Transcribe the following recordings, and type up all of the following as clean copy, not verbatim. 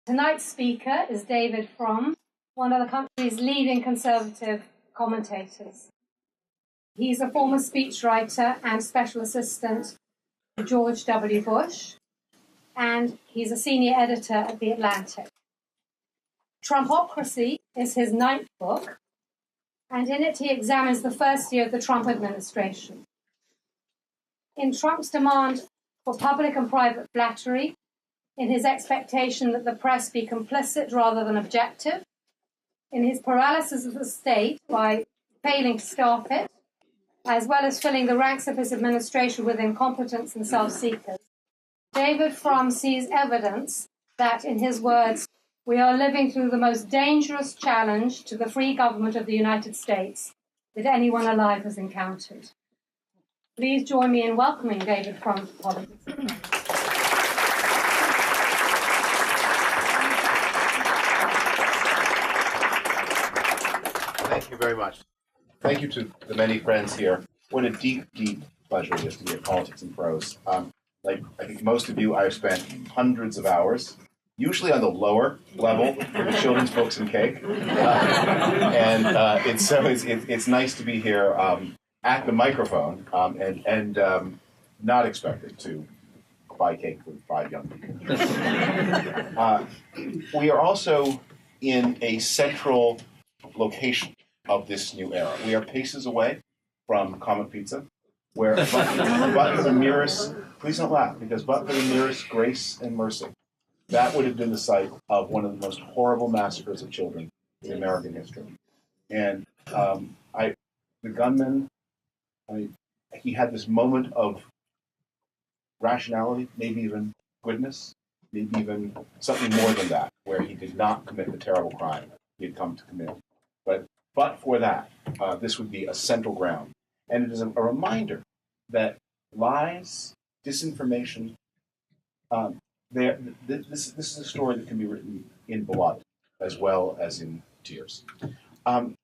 Tonight's speaker is David Frum, one of the country's leading conservative commentators. He's a former speechwriter and special assistant to George W. Bush, and he's a senior editor at The Atlantic. Trumpocracy is his 9th book, and in it he examines the first year of the Trump administration. In Trump's demand for public and private flattery, in his expectation that the press be complicit rather than objective, in his paralysis of the state by failing to staff it, as well as filling the ranks of his administration with incompetents and self-seekers, David Frum sees evidence that, in his words, we are living through the most dangerous challenge to the free government of the United States that anyone alive has encountered. Please join me in welcoming David Frum to Politics and Prose. Thank you very much. Thank you to the many friends here. What a deep, deep pleasure it is to be at Politics and Prose. Like I think most of you, I've spent hundreds of hours, usually on the lower level, with children's books and cake. It's nice to be here at the microphone and not expected to buy cake with 5 young people. We are also in a central location of this new era. We are paces away from Comet Pizza, where but for the merest, please don't laugh, because but for the merest grace and mercy, that would have been the site of one of the most horrible massacres of children in American history. And the gunman, he had this moment of rationality, maybe even goodness, maybe even something more than that, where he did not commit the terrible crime he had come to commit. But for that, this would be a central ground. And it is a reminder that lies, disinformation, this is a story that can be written in blood as well as in tears. I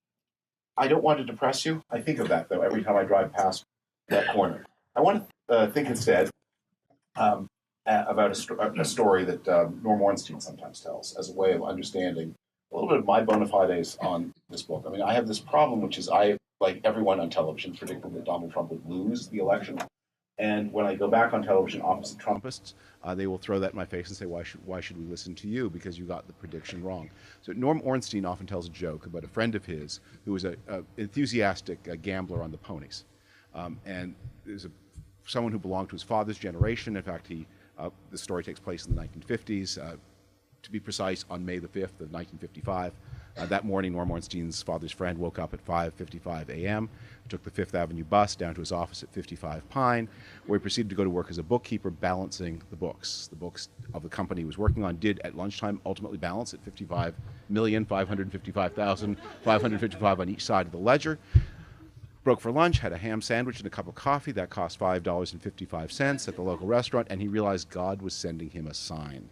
don't want to depress you. I think of that, though, every time I drive past that corner. I want to think instead about a story that Norm Ornstein sometimes tells as a way of understanding a little bit of my bona fides on this book. I mean, I have this problem, which is I, like everyone on television, predicted that Donald Trump would lose the election. And when I go back on television opposite Trumpists, they will throw that in my face and say, why should we listen to you? Because you got the prediction wrong. So Norm Ornstein often tells a joke about a friend of his who was an enthusiastic gambler on the ponies. And there's someone who belonged to his father's generation. In fact, the story takes place in the 1950s. To be precise, on May the 5th of 1955. That morning, Norm Ornstein's father's friend woke up at 5:55 a.m., took the Fifth Avenue bus down to his office at 55 Pine, where he proceeded to go to work as a bookkeeper balancing the books. The books of the company he was working on did, at lunchtime, ultimately balance at $55,555,555 on each side of the ledger. Broke for lunch, had a ham sandwich and a cup of coffee. That cost $5.55 at the local restaurant, and he realized God was sending him a sign.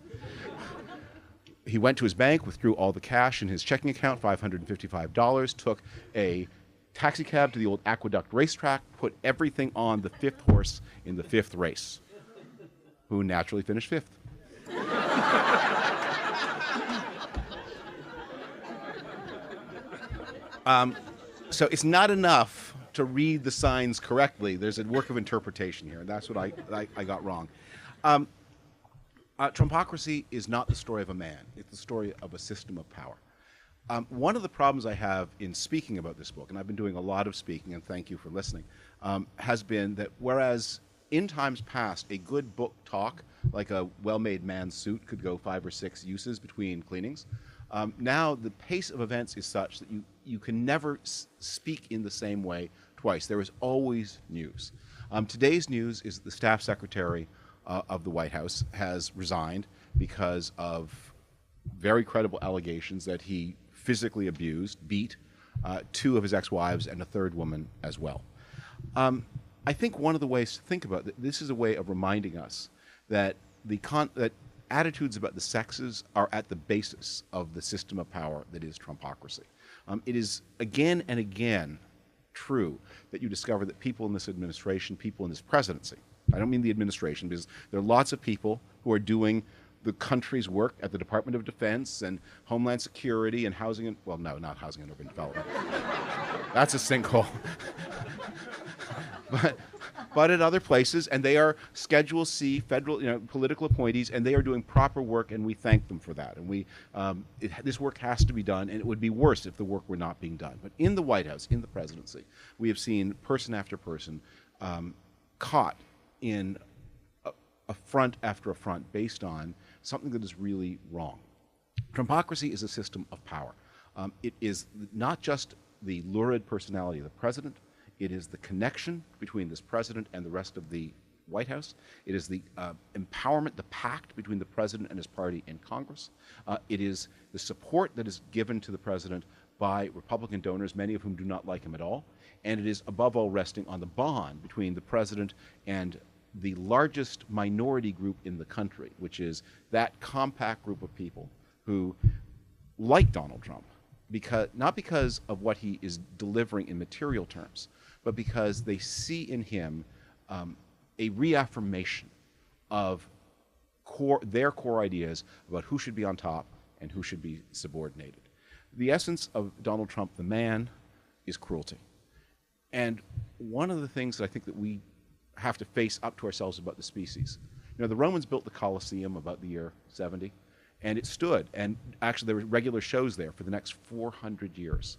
He went to his bank, withdrew all the cash in his checking account, $555, took a taxi cab to the old Aqueduct racetrack, put everything on the 5th horse in the 5th race, who naturally finished 5th. So it's not enough to read the signs correctly. There's a work of interpretation here, and that's what I got wrong. Trumpocracy is not the story of a man. It's the story of a system of power. One of the problems I have in speaking about this book, and I've been doing a lot of speaking, and thank you for listening, has been that whereas in times past a good book talk, like a well-made man's suit, could go 5 or 6 uses between cleanings, now the pace of events is such that you can never speak in the same way twice. There is always news. Today's news is that the staff secretary of the White House has resigned because of very credible allegations that he physically abused, beat 2 of his ex-wives and a 3rd woman as well. I think one of the ways to think about this is a way of reminding us that that attitudes about the sexes are at the basis of the system of power that is Trumpocracy. It is again and again true that you discover that people in this administration, people in this presidency, I don't mean the administration, because there are lots of people who are doing the country's work at the Department of Defense and Homeland Security and Housing and, well, no, not Housing and Urban Development. That's a sinkhole. but at other places, and they are Schedule C federal, political appointees, and they are doing proper work, and we thank them for that. And this work has to be done, and it would be worse if the work were not being done. But in the White House, in the presidency, we have seen person after person caught in affront after affront based on something that is really wrong. Trumpocracy is a system of power. It is not just the lurid personality of the president. It is the connection between this president and the rest of the White House. It is the empowerment, the pact between the president and his party in Congress. It is the support that is given to the president by Republican donors, many of whom do not like him at all. And it is, above all, resting on the bond between the president and the largest minority group in the country, which is that compact group of people who like Donald Trump, not because of what he is delivering in material terms, but because they see in him a reaffirmation of their core ideas about who should be on top and who should be subordinated. The essence of Donald Trump, the man, is cruelty. And one of the things that I think that we have to face up to ourselves about the species. The Romans built the Colosseum about the year 70, and it stood. And actually, there were regular shows there for the next 400 years.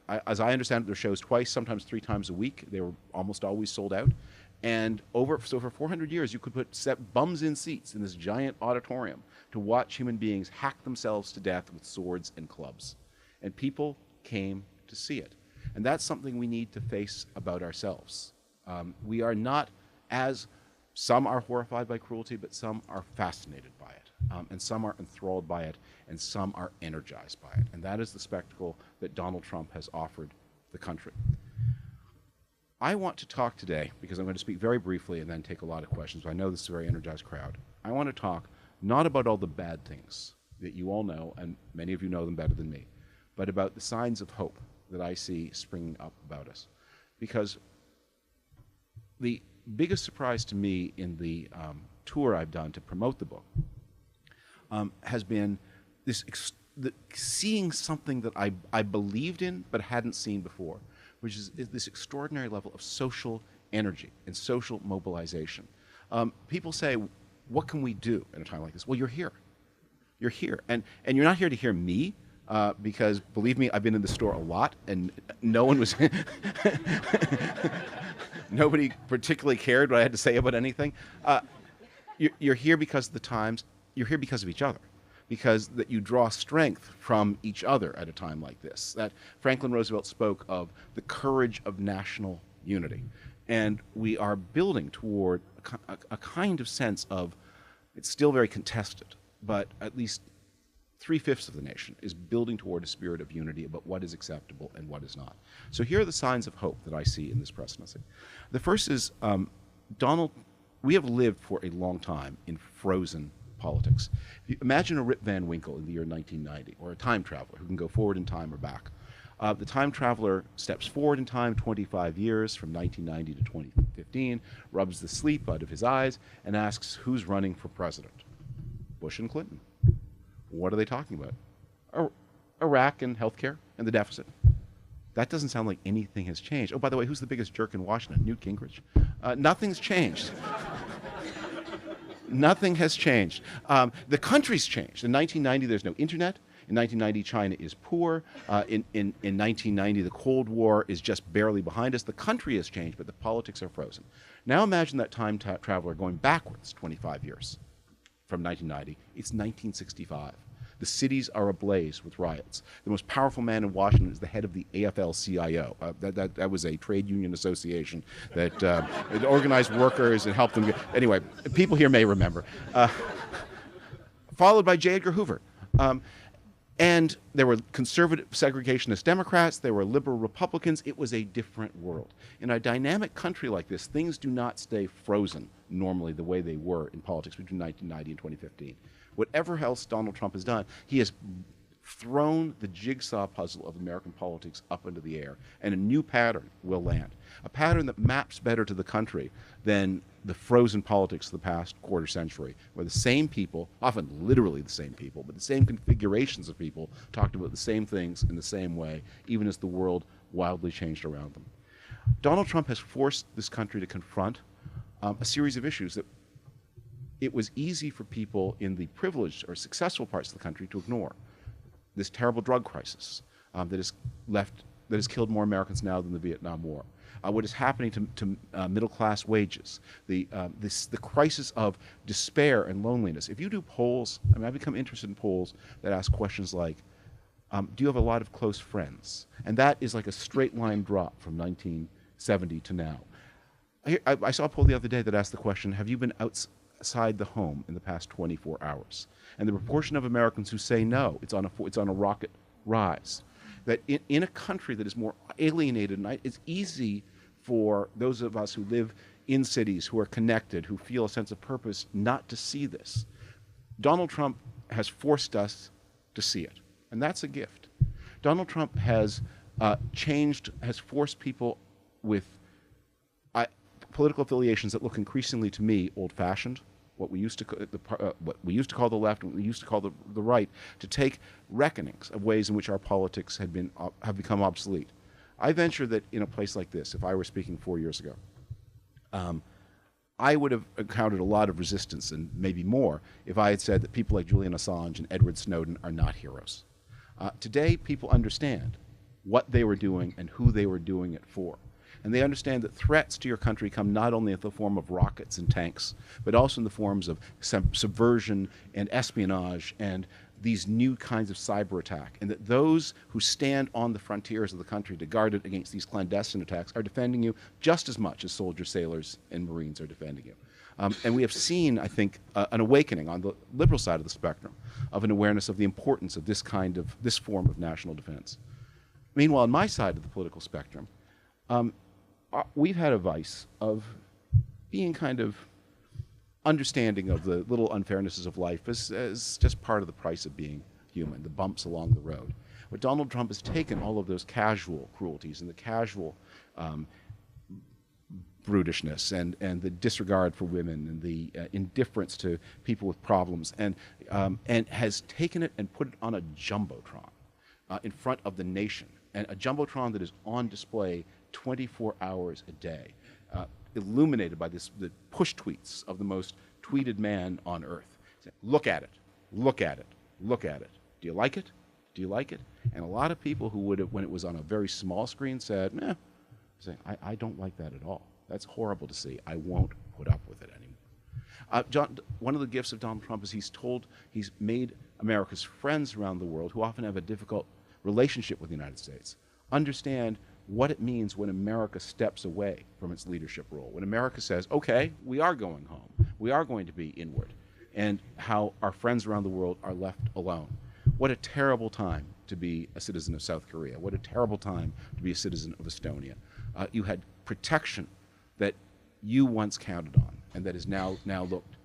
As I understand it, there were shows twice, sometimes 3 times a week. They were almost always sold out. And so for 400 years, you could put bums in seats in this giant auditorium to watch human beings hack themselves to death with swords and clubs. And people came to see it. And that's something we need to face about ourselves. We are not, as some are horrified by cruelty, but some are fascinated by it, and some are enthralled by it, and some are energized by it. And that is the spectacle that Donald Trump has offered the country. I want to talk today, because I'm going to speak very briefly and then take a lot of questions. I know this is a very energized crowd. I want to talk not about all the bad things that you all know, and many of you know them better than me, but about the signs of hope that I see springing up about us. Because the biggest surprise to me in the tour I've done to promote the book has been seeing something that I believed in but hadn't seen before, which is this extraordinary level of social energy and social mobilization. People say, what can we do in a time like this? Well, you're here. You're here. And you're not here to hear me, because, believe me, I've been in the store a lot, and no one was... Nobody particularly cared what I had to say about anything. You're here because of the times. You're here because of each other, because that you draw strength from each other at a time like this. That Franklin Roosevelt spoke of the courage of national unity. And we are building toward a kind of sense of, it's still very contested, but at least 3/5 of the nation is building toward a spirit of unity about what is acceptable and what is not. So here are the signs of hope that I see in this presidency. The first is we have lived for a long time in frozen politics. Imagine a Rip Van Winkle in the year 1990, or a time traveler who can go forward in time or back. The time traveler steps forward in time 25 years from 1990 to 2015, rubs the sleep out of his eyes, and asks, who's running for president? Bush and Clinton. What are they talking about? Iraq and healthcare and the deficit. That doesn't sound like anything has changed. Oh, by the way, who's the biggest jerk in Washington? Newt Gingrich. Nothing's changed. Nothing has changed. The country's changed. In 1990, there's no internet. In 1990, China is poor. In 1990, the Cold War is just barely behind us. The country has changed, but the politics are frozen. Now imagine that time traveler going backwards 25 years. From 1990, it's 1965. The cities are ablaze with riots. The most powerful man in Washington is the head of the AFL-CIO. That was a trade union association that it organized workers and helped them get... Anyway, people here may remember. Followed by J. Edgar Hoover. And there were conservative segregationist Democrats, there were liberal Republicans. It was a different world. In a dynamic country like this, things do not stay frozen normally the way they were in politics between 1990 and 2015. Whatever else Donald Trump has done, he has thrown the jigsaw puzzle of American politics up into the air, and a new pattern will land. A pattern that maps better to the country than the frozen politics of the past quarter century, where the same people, often literally the same people, but the same configurations of people, talked about the same things in the same way, even as the world wildly changed around them. Donald Trump has forced this country to confront a series of issues that it was easy for people in the privileged or successful parts of the country to ignore. This terrible drug crisis that has killed more Americans now than the Vietnam War. What is happening to middle-class wages, the crisis of despair and loneliness. If you do polls, I mean, I've become interested in polls that ask questions like, do you have a lot of close friends? And that is like a straight line drop from 1970 to now. I saw a poll the other day that asked the question, have you been outside the home in the past 24 hours? And the proportion of Americans who say no, it's on a rocket rise. That in a country that is more alienated, and it's easy for those of us who live in cities, who are connected, who feel a sense of purpose, not to see this. Donald Trump has forced us to see it, and that's a gift. Donald Trump has has forced people with political affiliations that look increasingly to me old-fashioned, what we used to call the left, and what we used to call the right, to take reckonings of ways in which our politics have become obsolete. I venture that in a place like this, if I were speaking 4 years ago, I would have encountered a lot of resistance, and maybe more, if I had said that people like Julian Assange and Edward Snowden are not heroes. Today, people understand what they were doing and who they were doing it for. And they understand that threats to your country come not only in the form of rockets and tanks, but also in the forms of subversion and espionage and these new kinds of cyber attack. And that those who stand on the frontiers of the country to guard it against these clandestine attacks are defending you just as much as soldiers, sailors, and Marines are defending you. And we have seen, I think, an awakening on the liberal side of the spectrum of an awareness of the importance of this form of national defense. Meanwhile, on my side of the political spectrum, we've had a vice of being kind of understanding of the little unfairnesses of life as just part of the price of being human, the bumps along the road. But Donald Trump has taken all of those casual cruelties and the casual brutishness and the disregard for women and the indifference to people with problems and has taken it and put it on a jumbotron in front of the nation, and a jumbotron that is on display 24 hours a day, illuminated by the push tweets of the most tweeted man on earth. Look at it, look at it, look at it. Do you like it? Do you like it? And a lot of people who would have, when it was on a very small screen, said, meh, I don't like that at all. That's horrible to see. I won't put up with it anymore. One of the gifts of Donald Trump is he's made America's friends around the world, who often have a difficult relationship with the United States, understand what it means when America steps away from its leadership role. When America says, okay, we are going home, we are going to be inward, and how our friends around the world are left alone. What a terrible time to be a citizen of South Korea. What a terrible time to be a citizen of Estonia. You had protection that you once counted on, and that is now looked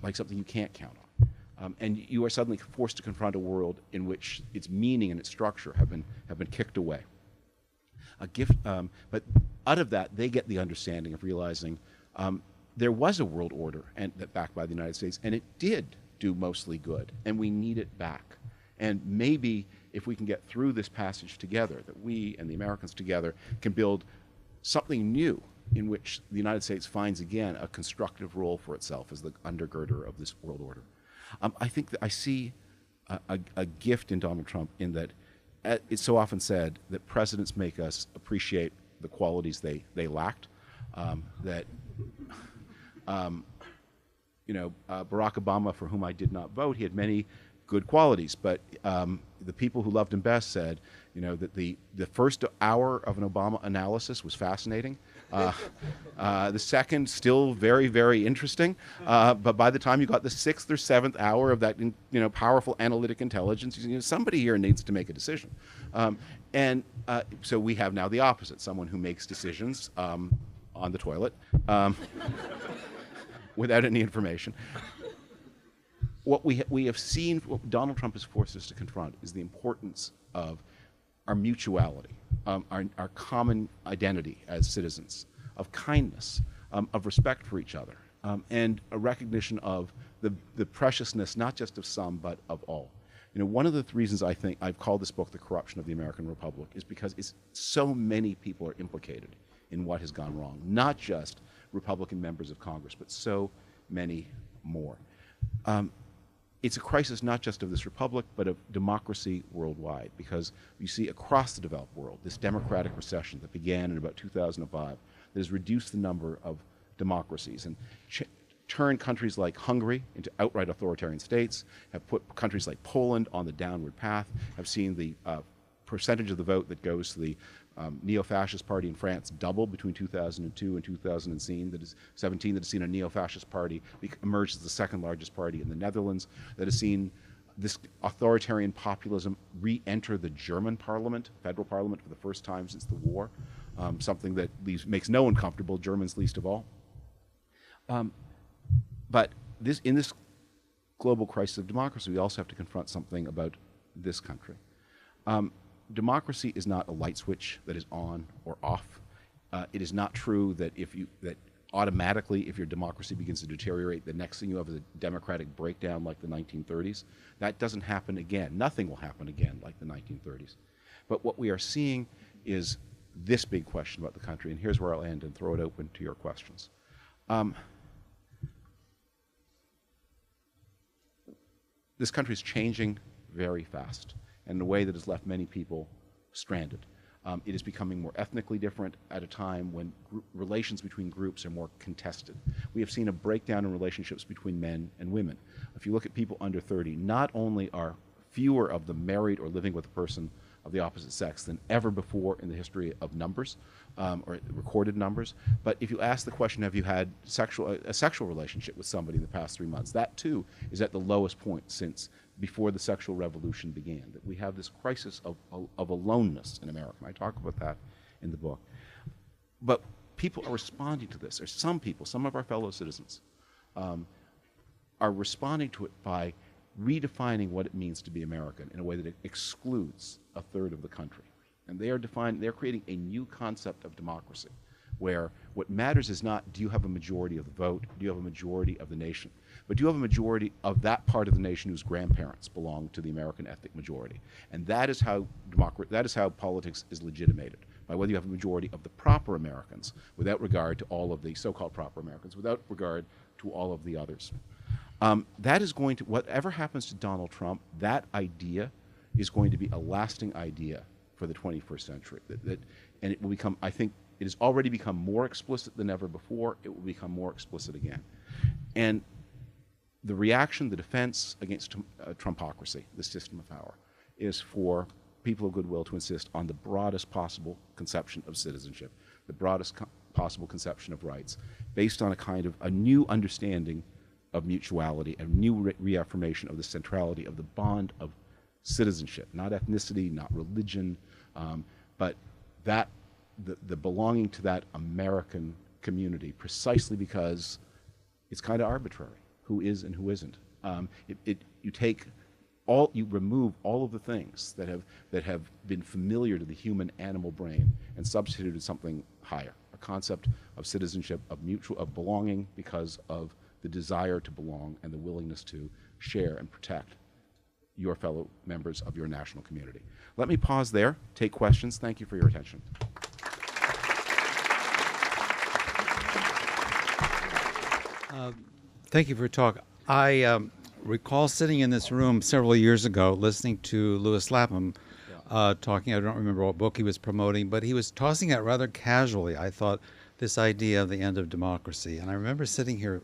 like something you can't count on. And you are suddenly forced to confront a world in which its meaning and its structure have been kicked away. A gift, but out of that, they get the understanding of realizing there was a world order that backed by the United States, and it did do mostly good, and we need it back. And maybe if we can get through this passage together, that we and the Americans together can build something new in which the United States finds again a constructive role for itself as the undergirder of this world order. I think that I see a gift in Donald Trump in that it's so often said that presidents make us appreciate the qualities they lacked. Barack Obama, for whom I did not vote, he had many good qualities, but the people who loved him best said, that the first hour of an Obama analysis was fascinating. The second, still very, very interesting. But by the time you got the sixth or seventh hour of that, powerful analytic intelligence, somebody here needs to make a decision. So we have now the opposite: someone who makes decisions on the toilet without any information. what we have seen, what Donald Trump has forced us to confront is the importance of our mutuality, our common identity as citizens, of kindness, of respect for each other, and a recognition of the preciousness not just of some but of all. You know, one of the reasons I think I've called this book The Corruption of the American Republic is because so many people are implicated in what has gone wrong, not just Republican members of Congress, but so many more. It's a crisis not just of this republic, but of democracy worldwide, because you see across the developed world this democratic recession that began in about 2005 that has reduced the number of democracies and turned countries like Hungary into outright authoritarian states, have put countries like Poland on the downward path, have seen the percentage of the vote that goes to the neo-fascist party in France double between 2002 and 2017, that has seen a neo-fascist party emerge as the second largest party in the Netherlands, that has seen this authoritarian populism re-enter the German parliament, federal parliament, for the first time since the war, something that makes no one comfortable, Germans least of all. But in this global crisis of democracy, we also have to confront something about this country. Democracy is not a light switch that is on or off. It is not true that automatically, if your democracy begins to deteriorate, the next thing you have is a democratic breakdown like the 1930s. That doesn't happen again. Nothing will happen again like the 1930s. But what we are seeing is this big question about the country, and here's where I'll end and throw it open to your questions. This country is changing very fast in a way that has left many people stranded. It is becoming more ethnically different at a time when relations between groups are more contested. We have seen a breakdown in relationships between men and women. If you look at people under 30, not only are fewer of them married or living with a person of the opposite sex than ever before in the history of numbers, or recorded numbers, but if you ask the question, have you had a sexual relationship with somebody in the past 3 months, that too is at the lowest point since before the sexual revolution began. That we have this crisis of aloneness in America. I talk about that in the book. But people are responding to this. There's some people, some of our fellow citizens, are responding to it by redefining what it means to be American in a way that it excludes a third of the country. And they're creating a new concept of democracy, where what matters is not, do you have a majority of the vote, do you have a majority of the nation, but do you have a majority of that part of the nation whose grandparents belong to the American ethnic majority. And that is how politics is legitimated, by whether you have a majority of the proper Americans, without regard to all of the so-called proper Americans, without regard to all of the others. That is going to, whatever happens to Donald Trump, that idea is going to be a lasting idea for the 21st century. And it will become, I think, it has already become more explicit than ever before. It will become more explicit again. And the reaction, the defense against Trumpocracy, the system of power, is for people of goodwill to insist on the broadest possible conception of citizenship, the broadest possible conception of rights, based on a new understanding of mutuality, a new reaffirmation of the centrality of the bond of citizenship, not ethnicity, not religion, but the belonging to that American community, precisely because it's kind of arbitrary who is and who isn't. You remove all of the things that have been familiar to the human animal brain and substituted something higher, a concept of citizenship, of belonging because of the desire to belong and the willingness to share and protect your fellow members of your national community. Let me pause there, take questions. Thank you for your attention. Thank you for your talk. I recall sitting in this room several years ago listening to Lewis Lapham talking. I don't remember what book he was promoting, but he was tossing out rather casually, I thought, this idea of the end of democracy. And I remember sitting here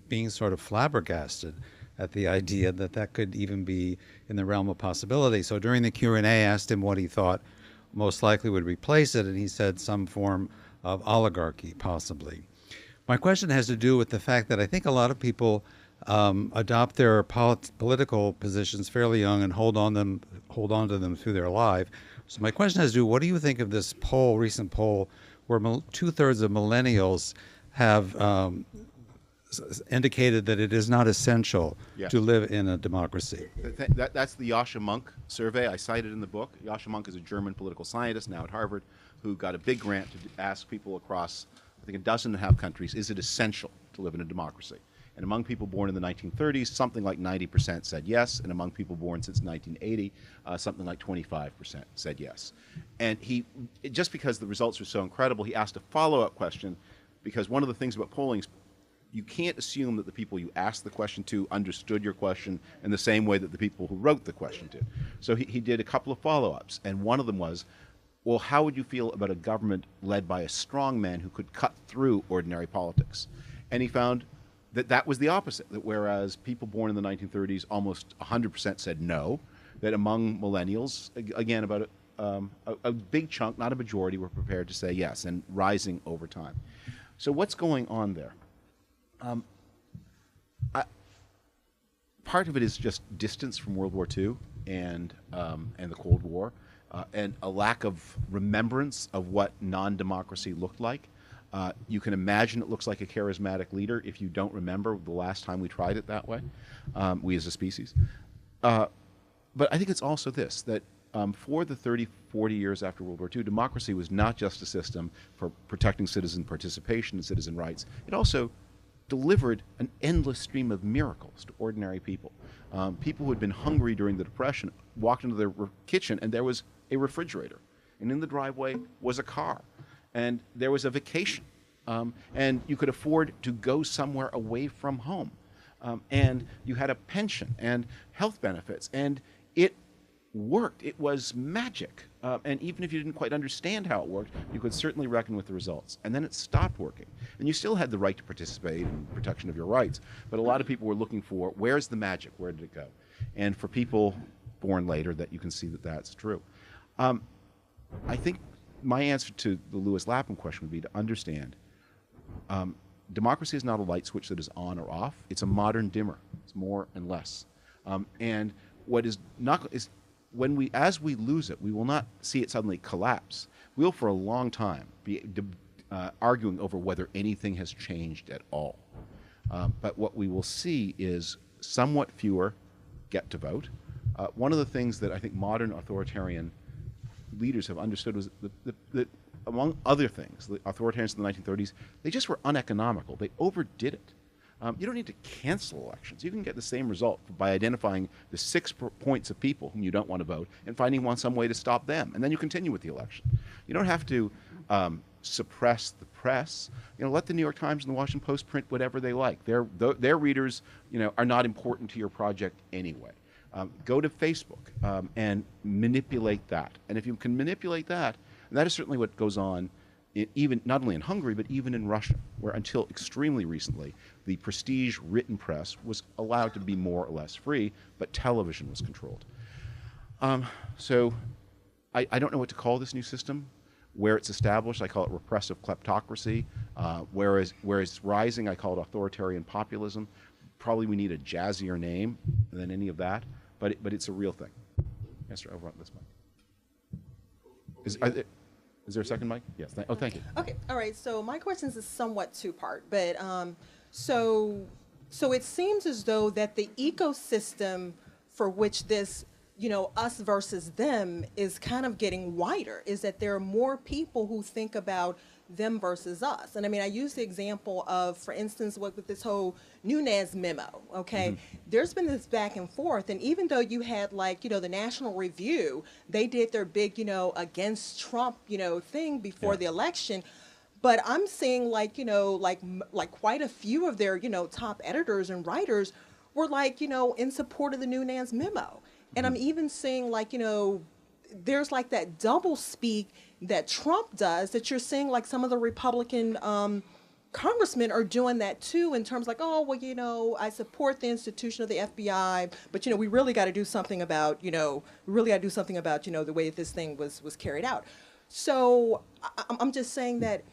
being sort of flabbergasted at the idea that could even be in the realm of possibility. So during the Q&A, I asked him what he thought most likely would replace it, and he said some form of oligarchy, possibly. My question has to do with the fact that I think a lot of people adopt their political positions fairly young and hold on to them through their life. So my question has to do, what do you think of this recent poll, where 2/3 of millennials have indicated that it is not essential Yes. to live in a democracy. That's the Yasha Monk survey I cited in the book. Yasha Monk is a German political scientist now at Harvard who got a big grant to ask people across, I think, 12 countries, is it essential to live in a democracy? And among people born in the 1930s, something like 90% said yes, and among people born since 1980, something like 25% said yes. And just because the results were so incredible, he asked a follow-up question, because one of the things about polling is you can't assume that the people you asked the question to understood your question in the same way that the people who wrote the question did. So he did a couple of follow-ups, and one of them was, well, how would you feel about a government led by a strong man who could cut through ordinary politics? And he found that was the opposite, that whereas people born in the 1930s, almost 100% said no, that among millennials, again, about a big chunk, not a majority, were prepared to say yes, and rising over time. So what's going on there? Part of it is just distance from World War II and the Cold War, and a lack of remembrance of what non-democracy looked like. You can imagine it looks like a charismatic leader if you don't remember the last time we tried it that way, we as a species. But I think it's also this, that for the 30, 40 years after World War II, democracy was not just a system for protecting citizen participation and citizen rights. It also delivered an endless stream of miracles to ordinary people. People who had been hungry during the Depression walked into their kitchen and there was a refrigerator. And in the driveway was a car. And there was a vacation. And you could afford to go somewhere away from home. And you had a pension and health benefits. And it worked. It was magic. And even if you didn't quite understand how it worked, you could certainly reckon with the results. And then it stopped working. And you still had the right to participate in protection of your rights. But a lot of people were looking for, where's the magic? Where did it go? And for people born later, that you can see that that's true. I think my answer to the Lewis Lapham question would be to understand democracy is not a light switch that is on or off. It's a modern dimmer. It's more and less. And what is not is as we lose it, we will not see it suddenly collapse. We'll for a long time be arguing over whether anything has changed at all. But what we will see is somewhat fewer get to vote. One of the things that I think modern authoritarian leaders have understood was that among other things, the authoritarians in the 1930s, they just were uneconomical. They overdid it. You don't need to cancel elections. You can get the same result by identifying the 6 points of people whom you don't want to vote and finding some way to stop them. And then you continue with the election. You don't have to suppress the press. Let the New York Times and the Washington Post print whatever they like. Their readers, are not important to your project anyway. Go to Facebook and manipulate that. And if you can manipulate that, and that is certainly what goes on even not only in Hungary, but even in Russia, where until extremely recently, the prestige written press was allowed to be more or less free, but television was controlled. So I don't know what to call this new system. Where it's established, I call it repressive kleptocracy. Whereas rising, I call it authoritarian populism. Probably we need a jazzier name than any of that, but it's a real thing. Yes, sir, over on this mic. Is there a second mic? Yes. Thank you. Okay. All right. So my question is somewhat two-part, but so it seems as though that the ecosystem for which this, us versus them is kind of getting wider. Is that there are more people who think about them versus us. And I mean, I use the example of, for instance, with this whole Nunes memo, okay? Mm-hmm. There's been this back and forth, and even though you had the National Review, they did their big, against Trump, thing before the election, but I'm seeing like quite a few of their, top editors and writers were in support of the Nunes memo. And I'm even seeing there's that double speak that Trump does, that you're seeing some of the Republican congressmen are doing that too, in terms I support the institution of the FBI, but we really got to do something about the way that this thing was carried out. So I'm just saying that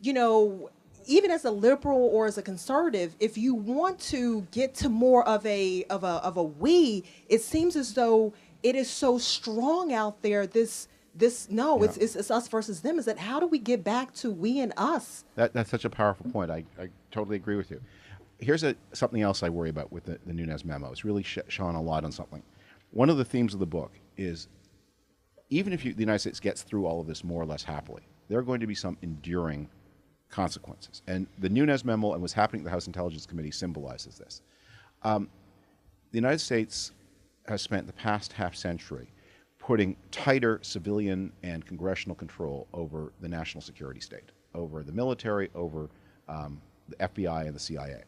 even as a liberal or as a conservative, if you want to get to more of a we, it seems as though it is so strong out there. It's us versus them. Is that how do we get back to we and us? That's such a powerful point. I totally agree with you. here's something else I worry about with the Nunes memo. It's really shone a lot on something. One of the themes of the book is, even if the United States gets through all of this more or less happily, there are going to be some enduring consequences. And the Nunes memo and what's happening at the House Intelligence Committee symbolizes this. The United States has spent the past half century putting tighter civilian and congressional control over the national security state, over the military, over the FBI and the CIA.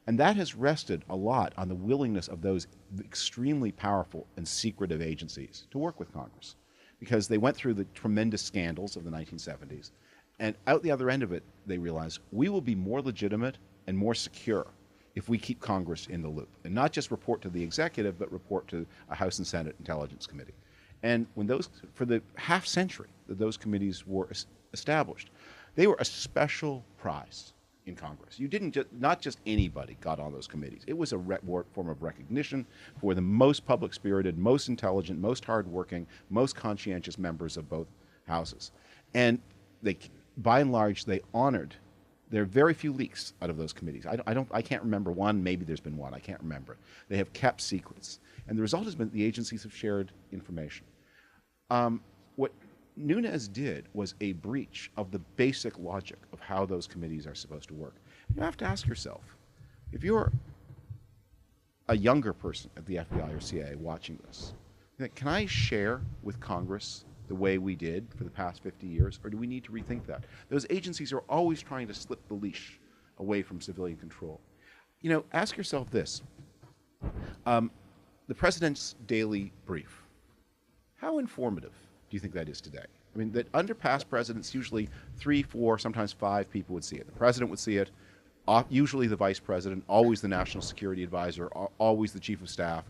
And that has rested a lot on the willingness of those extremely powerful and secretive agencies to work with Congress, because they went through the tremendous scandals of the 1970s, and out the other end of it, they realized we will be more legitimate and more secure if we keep Congress in the loop, and not just report to the executive, but report to a House and Senate Intelligence Committee. And when for the half century that those committees were established, they were a special prize in Congress. You didn't not just anybody got on those committees. It was a form of recognition for the most public-spirited, most intelligent, most hardworking, most conscientious members of both houses. And they, by and large, they honored. There are very few leaks out of those committees. I can't remember one. Maybe there's been one. I can't remember it. They have kept secrets, and the result has been the agencies have shared information. What Nunes did was a breach of the basic logic of how those committees are supposed to work. You have to ask yourself, if you're a younger person at the FBI or CIA watching this, can I share with Congress the way we did for the past 50 years, or do we need to rethink that? Those agencies are always trying to slip the leash away from civilian control. You know, ask yourself this. The President's daily brief, how informative do you think that is today? I mean, that under past presidents, usually 3, 4, sometimes 5 people would see it. The President would see it, usually the Vice President, always the National Security Advisor, always the Chief of Staff.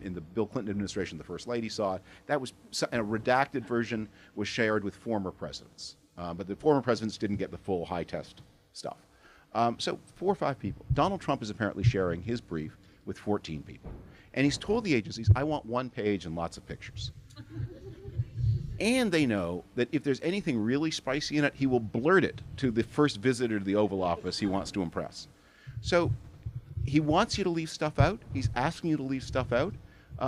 In the Bill Clinton administration, the First Lady saw it. That was, and a redacted version was shared with former presidents. But the former presidents didn't get the full high test stuff. So 4 or 5 people. Donald Trump is apparently sharing his brief with 14 people. And he's told the agencies, I want 1 page and lots of pictures. And they know that if there's anything really spicy in it, he will blurt it to the first visitor to the Oval Office he wants to impress. So he wants you to leave stuff out. He's asking you to leave stuff out.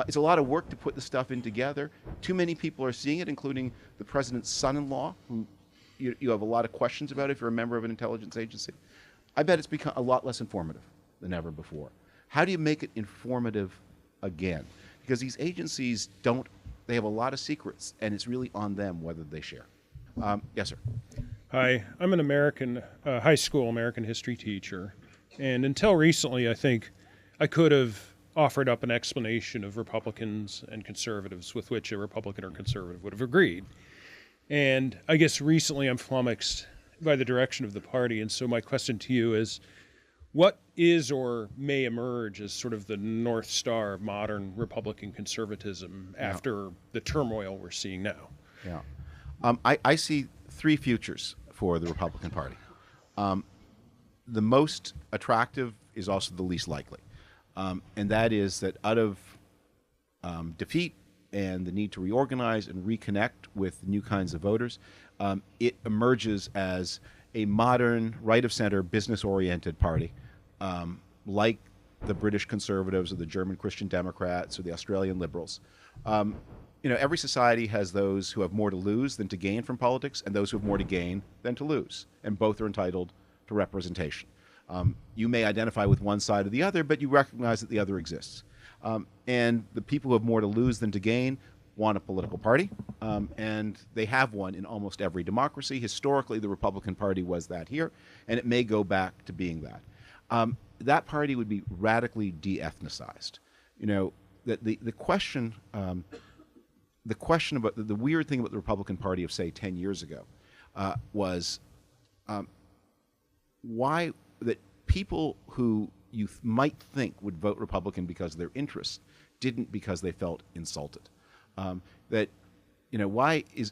It's a lot of work to put the stuff in together. Too many people are seeing it, including the president's son-in-law, who you have a lot of questions about if you're a member of an intelligence agency. I bet it's become a lot less informative than ever before. How do you make it informative again? Because these agencies they have a lot of secrets, and it's really on them whether they share. Yes, sir. Hi, I'm an high school American history teacher. And until recently, I think I could have offered up an explanation of Republicans and conservatives with which a Republican or conservative would have agreed. And I guess recently I'm flummoxed by the direction of the party. And so my question to you is, what is or may emerge as sort of the North Star of modern Republican conservatism after the turmoil we're seeing now? Yeah. I see 3 futures for the Republican Party. The most attractive is also the least likely. And that is that out of defeat and the need to reorganize and reconnect with new kinds of voters, it emerges as a modern, right-of-center, business-oriented party, like the British Conservatives or the German Christian Democrats or the Australian Liberals. You know, every society has those who have more to lose than to gain from politics and those who have more to gain than to lose, and both are entitled to representation. You may identify with one side or the other, but you recognize that the other exists. And the people who have more to lose than to gain want a political party, and they have one in almost every democracy. Historically, the Republican Party was that here, and it may go back to being that. That party would be radically de-ethnicized. You know, the question about the weird thing about the Republican Party of, say, 10 years ago was why that people who you might think would vote Republican because of their interests didn't because they felt insulted. That, you know, why is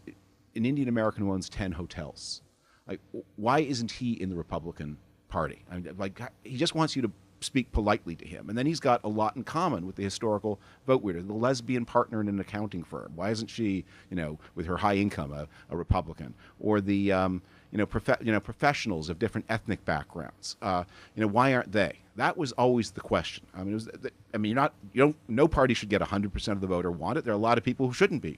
an Indian American who owns 10 hotels? Like, why isn't he in the Republican Party? I mean, like, he just wants you to speak politely to him. And then he's got a lot in common with the historical vote winner, the lesbian partner in an accounting firm. Why isn't she, you know, with her high income, a Republican? Or the, professionals of different ethnic backgrounds. Why aren't they? That was always the question. I mean, no party should get 100% of the vote or want it. There are a lot of people who shouldn't be.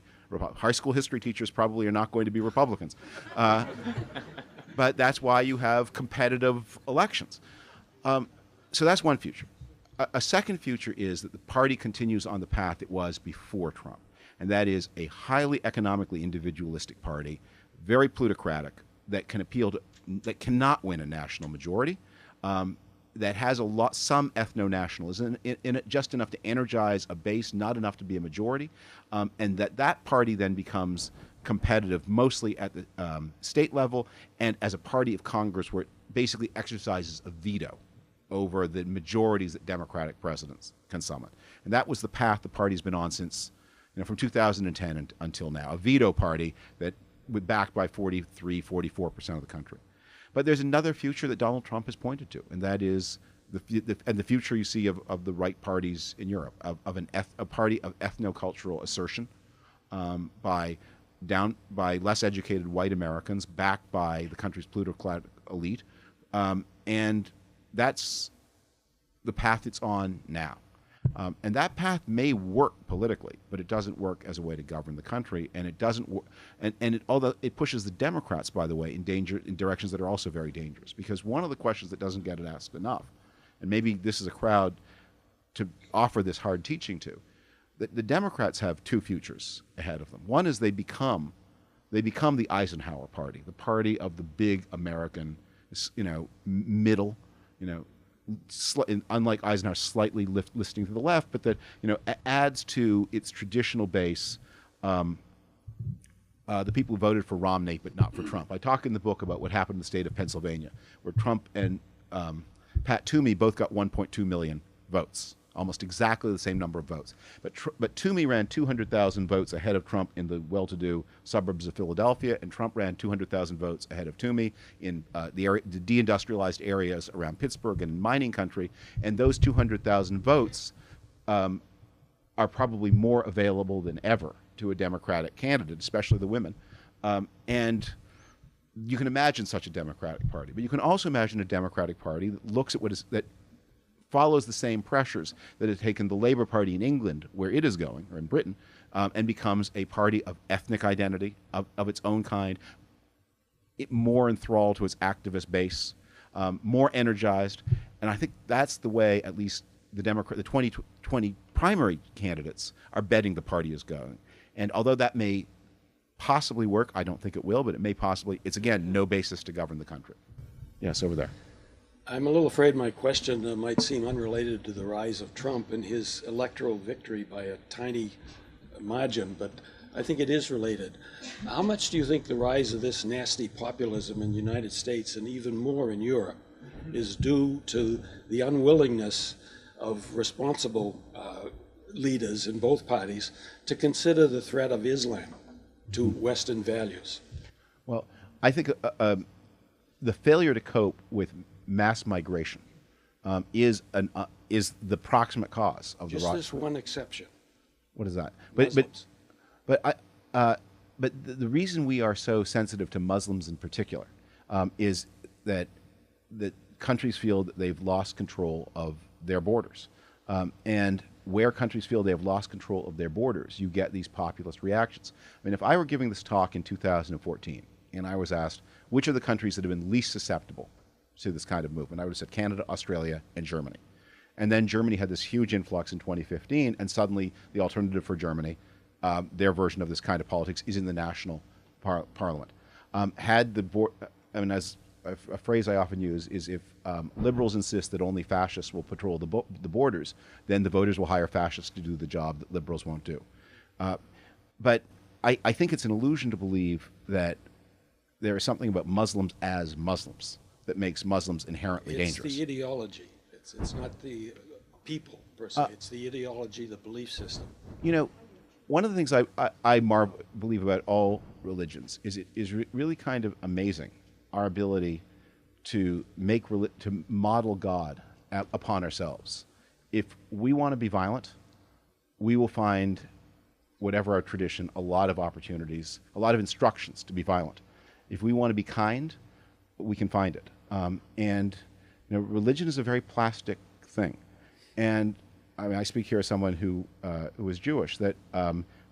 High school history teachers probably are not going to be Republicans. But that's why you have competitive elections. So that's one future. A second future is that the party continues on the path it was before Trump, and that is a highly economically individualistic party, very plutocratic, that cannot win a national majority, that has some ethno-nationalism in it, just enough to energize a base, not enough to be a majority, and that party then becomes competitive mostly at the state level and as a party of Congress where it basically exercises a veto over the majorities that Democratic presidents can summon. And that was the path the party's been on since, from 2010 until now, a veto party that was backed by 44% of the country. But there's another future that Donald Trump has pointed to, and that is the future you see of the right parties in Europe, of a party of ethnocultural assertion by less educated white Americans, backed by the country's plutocratic elite, and that's the path it's on now. And that path may work politically, but it doesn't work as a way to govern the country, and it doesn't. Although it pushes the Democrats, by the way, in directions that are also very dangerous. Because one of the questions that doesn't get asked enough, and maybe this is a crowd to offer this hard teaching to, that the Democrats have two futures ahead of them. One is they become the Eisenhower party, the party of the big American, middle, unlike Eisenhower, slightly listing to the left, but that adds to its traditional base the people who voted for Romney but not for Trump. I talk in the book about what happened in the state of Pennsylvania, where Trump and Pat Toomey both got 1.2 million votes, almost exactly the same number of votes. But Toomey ran 200,000 votes ahead of Trump in the well-to-do suburbs of Philadelphia, and Trump ran 200,000 votes ahead of Toomey in the deindustrialized areas around Pittsburgh and in mining country. And those 200,000 votes are probably more available than ever to a Democratic candidate, especially the women. And you can imagine such a Democratic Party, but you can also imagine a Democratic Party that looks at that follows the same pressures that have taken the Labour Party in England, where it is going, or in Britain, and becomes a party of ethnic identity, of its own kind, more enthralled to its activist base, more energized. And I think that's the way, at least the 2020 primary candidates are betting the party is going. And although that may possibly work, I don't think it will, but it may possibly, it's again, no basis to govern the country. Yes, over there. I'm a little afraid my question might seem unrelated to the rise of Trump and his electoral victory by a tiny margin, but I think it is related. How much do you think the rise of this nasty populism in the United States and even more in Europe is due to the unwillingness of responsible leaders in both parties to consider the threat of Islam to Western values? Well, I think the failure to cope with mass migration is the proximate cause of the rise. Just this one exception. What is that? Muslims. But the reason we are so sensitive to Muslims in particular is that countries feel that they've lost control of their borders, and where countries feel they have lost control of their borders, you get these populist reactions. I mean, if I were giving this talk in 2014 and I was asked which are the countries that have been least susceptible to this kind of movement, I would have said Canada, Australia, and Germany. And then Germany had this huge influx in 2015, and suddenly the alternative for Germany, their version of this kind of politics, is in the national parliament. As a phrase I often use is, if liberals insist that only fascists will patrol the borders, then the voters will hire fascists to do the job that liberals won't do. But I think it's an illusion to believe that there is something about Muslims as Muslims that makes Muslims inherently dangerous. It's the ideology. It's not the people, per se. It's the ideology, the belief system. One of the things I believe about all religions is it is really kind of amazing, our ability to model God upon ourselves. If we want to be violent, we will find, whatever our tradition, a lot of opportunities, a lot of instructions to be violent. If we want to be kind, we can find it. And religion is a very plastic thing. And I mean, I speak here as someone who was Jewish, that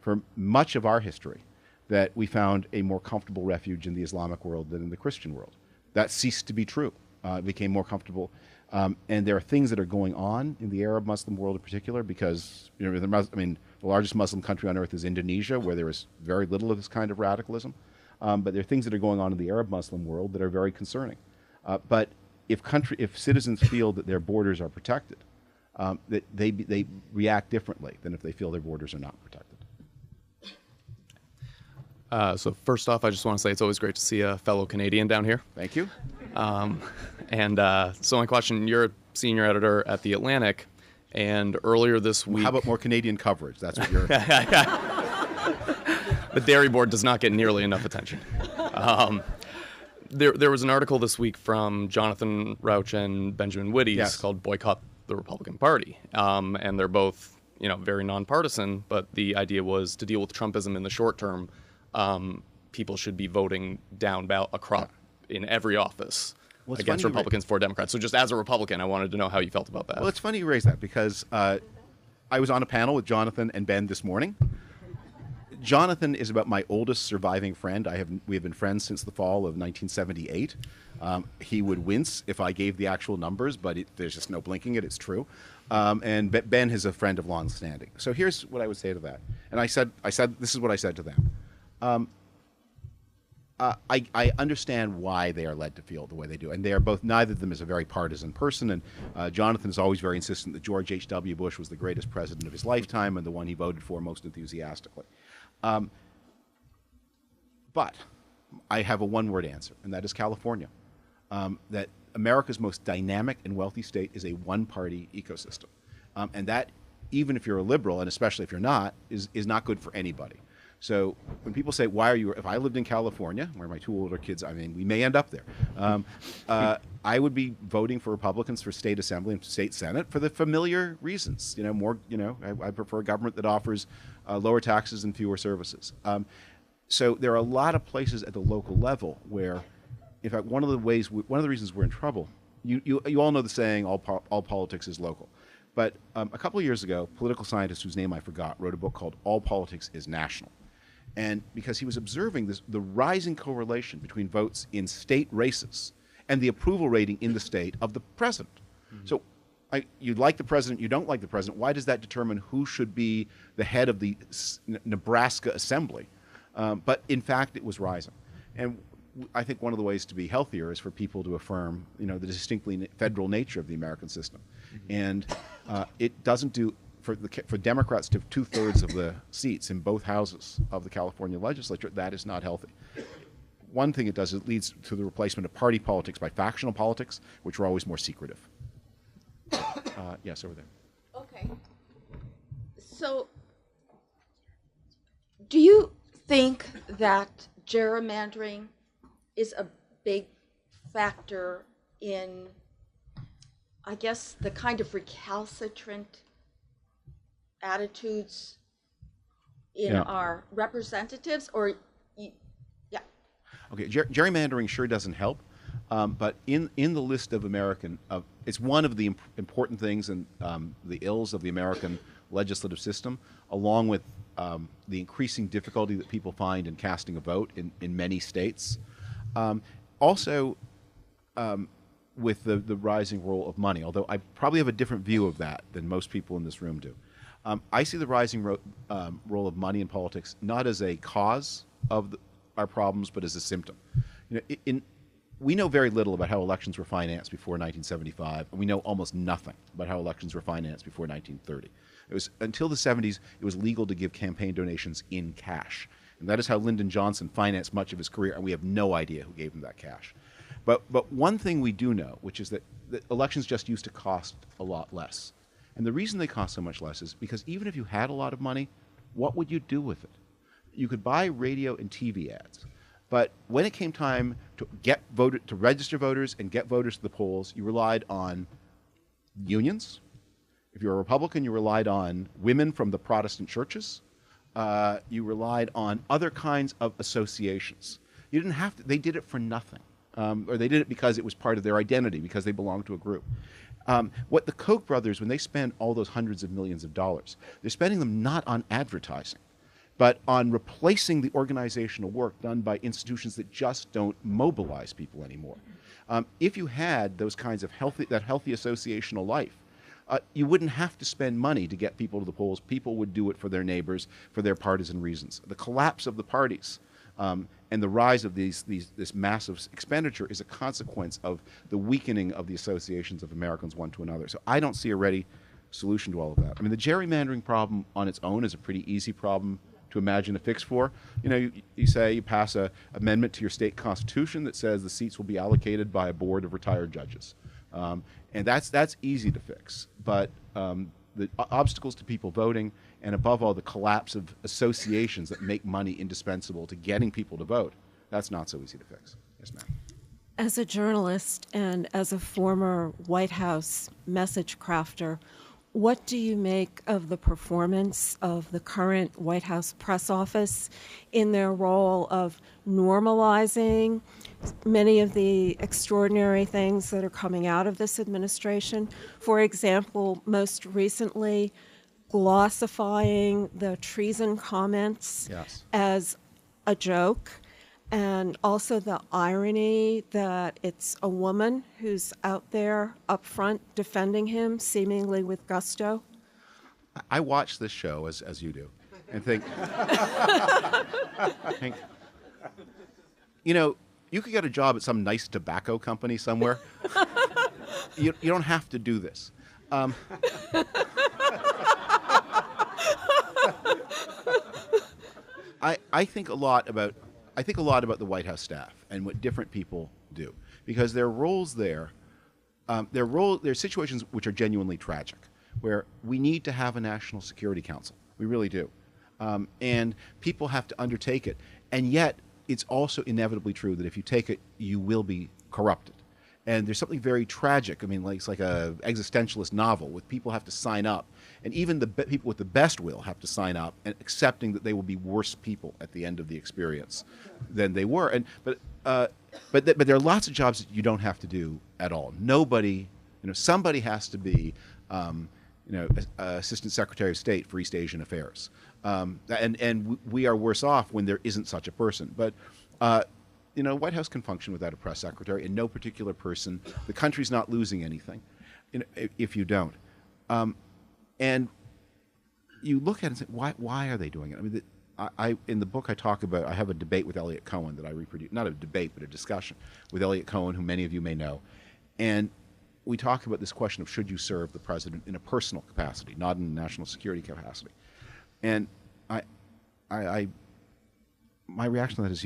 for much of our history, that we found a more comfortable refuge in the Islamic world than in the Christian world. That ceased to be true. It became more comfortable. And there are things that are going on in the Arab Muslim world in particular, because the largest Muslim country on earth is Indonesia, where there is very little of this kind of radicalism. But there are things that are going on in the Arab Muslim world that are very concerning. But if citizens feel that their borders are protected, that they react differently than if they feel their borders are not protected. So first off, I just want to say it's always great to see a fellow Canadian down here. Thank you. So my question, you're a senior editor at The Atlantic, and earlier this week... How about more Canadian coverage? That's what you're... The Dairy Board does not get nearly enough attention. There was an article this week from Jonathan Rauch and Benjamin Wittes called Boycott the Republican Party. And they're both, very nonpartisan, but the idea was to deal with Trumpism in the short term, people should be voting down ballot in every office against Republicans for Democrats. So just as a Republican, I wanted to know how you felt about that. Well, it's funny you raise that, because I was on a panel with Jonathan and Ben this morning. Jonathan is about my oldest surviving friend. We have been friends since the fall of 1978. He would wince if I gave the actual numbers, but there's just no blinking it. It's true. And Ben is a friend of long standing. So here's what I would say to that. And I said this is what I said to them. I understand why they are led to feel the way they do, and they are both. Neither of them is a very partisan person, and Jonathan is always very insistent that George H.W. Bush was the greatest president of his lifetime and the one he voted for most enthusiastically. But I have a one-word answer, and that is California. That America's most dynamic and wealthy state is a one-party ecosystem, and that, even if you're a liberal, and especially if you're not, is not good for anybody. So when people say, why are you, if I lived in California, where my two older kids, we may end up there, I would be voting for Republicans for state assembly and state senate for the familiar reasons. I prefer a government that offers lower taxes and fewer services. So there are a lot of places at the local level where, in fact, one of the reasons we're in trouble, you all know the saying, all politics is local. But a couple of years ago, a political scientist whose name I forgot wrote a book called All Politics is National. And because he was observing the rising correlation between votes in state races and the approval rating in the state of the president. Mm-hmm. So you like the president, you don't like the president. Why does that determine who should be the head of the Nebraska Assembly? But in fact, it was rising. And I think one of the ways to be healthier is for people to affirm, the distinctly federal nature of the American system. Mm-hmm. And it doesn't do... For Democrats to have 2/3 of the seats in both houses of the California legislature, that is not healthy. One thing it does, it leads to the replacement of party politics by factional politics, which are always more secretive. Yes, over there. Okay. So, do you think that gerrymandering is a big factor in, I guess, the kind of recalcitrant attitudes in our representatives, or Okay, gerrymandering sure doesn't help, but in the list of it's one of the important things and the ills of the American legislative system, along with the increasing difficulty that people find in casting a vote in many states. Also, with the rising role of money, although I probably have a different view of that than most people in this room do. I see the rising role of money in politics not as a cause of our problems, but as a symptom. We know very little about how elections were financed before 1975, and we know almost nothing about how elections were financed before 1930. It was until the 70s it was legal to give campaign donations in cash, and that is how Lyndon Johnson financed much of his career, and we have no idea who gave him that cash. But one thing we do know, which is that elections just used to cost a lot less. And the reason they cost so much less is because even if you had a lot of money, what would you do with it? You could buy radio and TV ads. But when it came time to register voters and get voters to the polls, you relied on unions. If you're a Republican, you relied on women from the Protestant churches. You relied on other kinds of associations. You didn't have to. They did it for nothing, or they did it because it was part of their identity, because they belonged to a group. What the Koch brothers, when they spend all those hundreds of millions of dollars, they're spending them not on advertising, but on replacing the organizational work done by institutions that just don't mobilize people anymore. If you had those kinds of healthy associational life, you wouldn't have to spend money to get people to the polls. People would do it for their neighbors, for their partisan reasons. The collapse of the parties and the rise of this massive expenditure is a consequence of the weakening of the associations of Americans one to another. So I don't see a ready solution to all of that. I mean, the gerrymandering problem on its own is a pretty easy problem to imagine a fix for. You know, you say you pass an amendment to your state constitution that says the seats will be allocated by a board of retired judges. And that's easy to fix. But the obstacles to people voting, and above all, the collapse of associations that make money indispensable to getting people to vote, that's not so easy to fix. Yes, ma'am. As a journalist and as a former White House message crafter, what do you make of the performance of the current White House press office in their role of normalizing many of the extraordinary things that are coming out of this administration? For example, most recently, glossifying the treason comments as a joke, and also the irony that it's a woman who's out there up front defending him, seemingly with gusto. I watch this show, as you do, and think, you know, you could get a job at some nice tobacco company somewhere. You don't have to do this. I think a lot about the White House staff and what different people do, because their roles there, there are situations which are genuinely tragic, where we need to have a National Security Council. We really do. And people have to undertake it. And yet, it's also inevitably true that if you take it, you will be corrupted. And there's something very tragic. I mean, it's like a existentialist novel with people have to sign up. And even the people with the best will have to sign up, and accepting that they will be worse people at the end of the experience than they were. But there are lots of jobs that you don't have to do at all. Nobody, somebody has to be, Assistant Secretary of State for East Asian Affairs. And we are worse off when there isn't such a person. But White House can function without a press secretary, and no particular person. The country's not losing anything, if you don't. And you look at it and say, why are they doing it? I mean, in the book I talk about, I have a debate with Elliot Cohen that I reproduce, not a debate, but a discussion with Elliot Cohen, who many of you may know. And we talk about this question of should you serve the president in a personal capacity, not in a national security capacity. And my reaction to that is,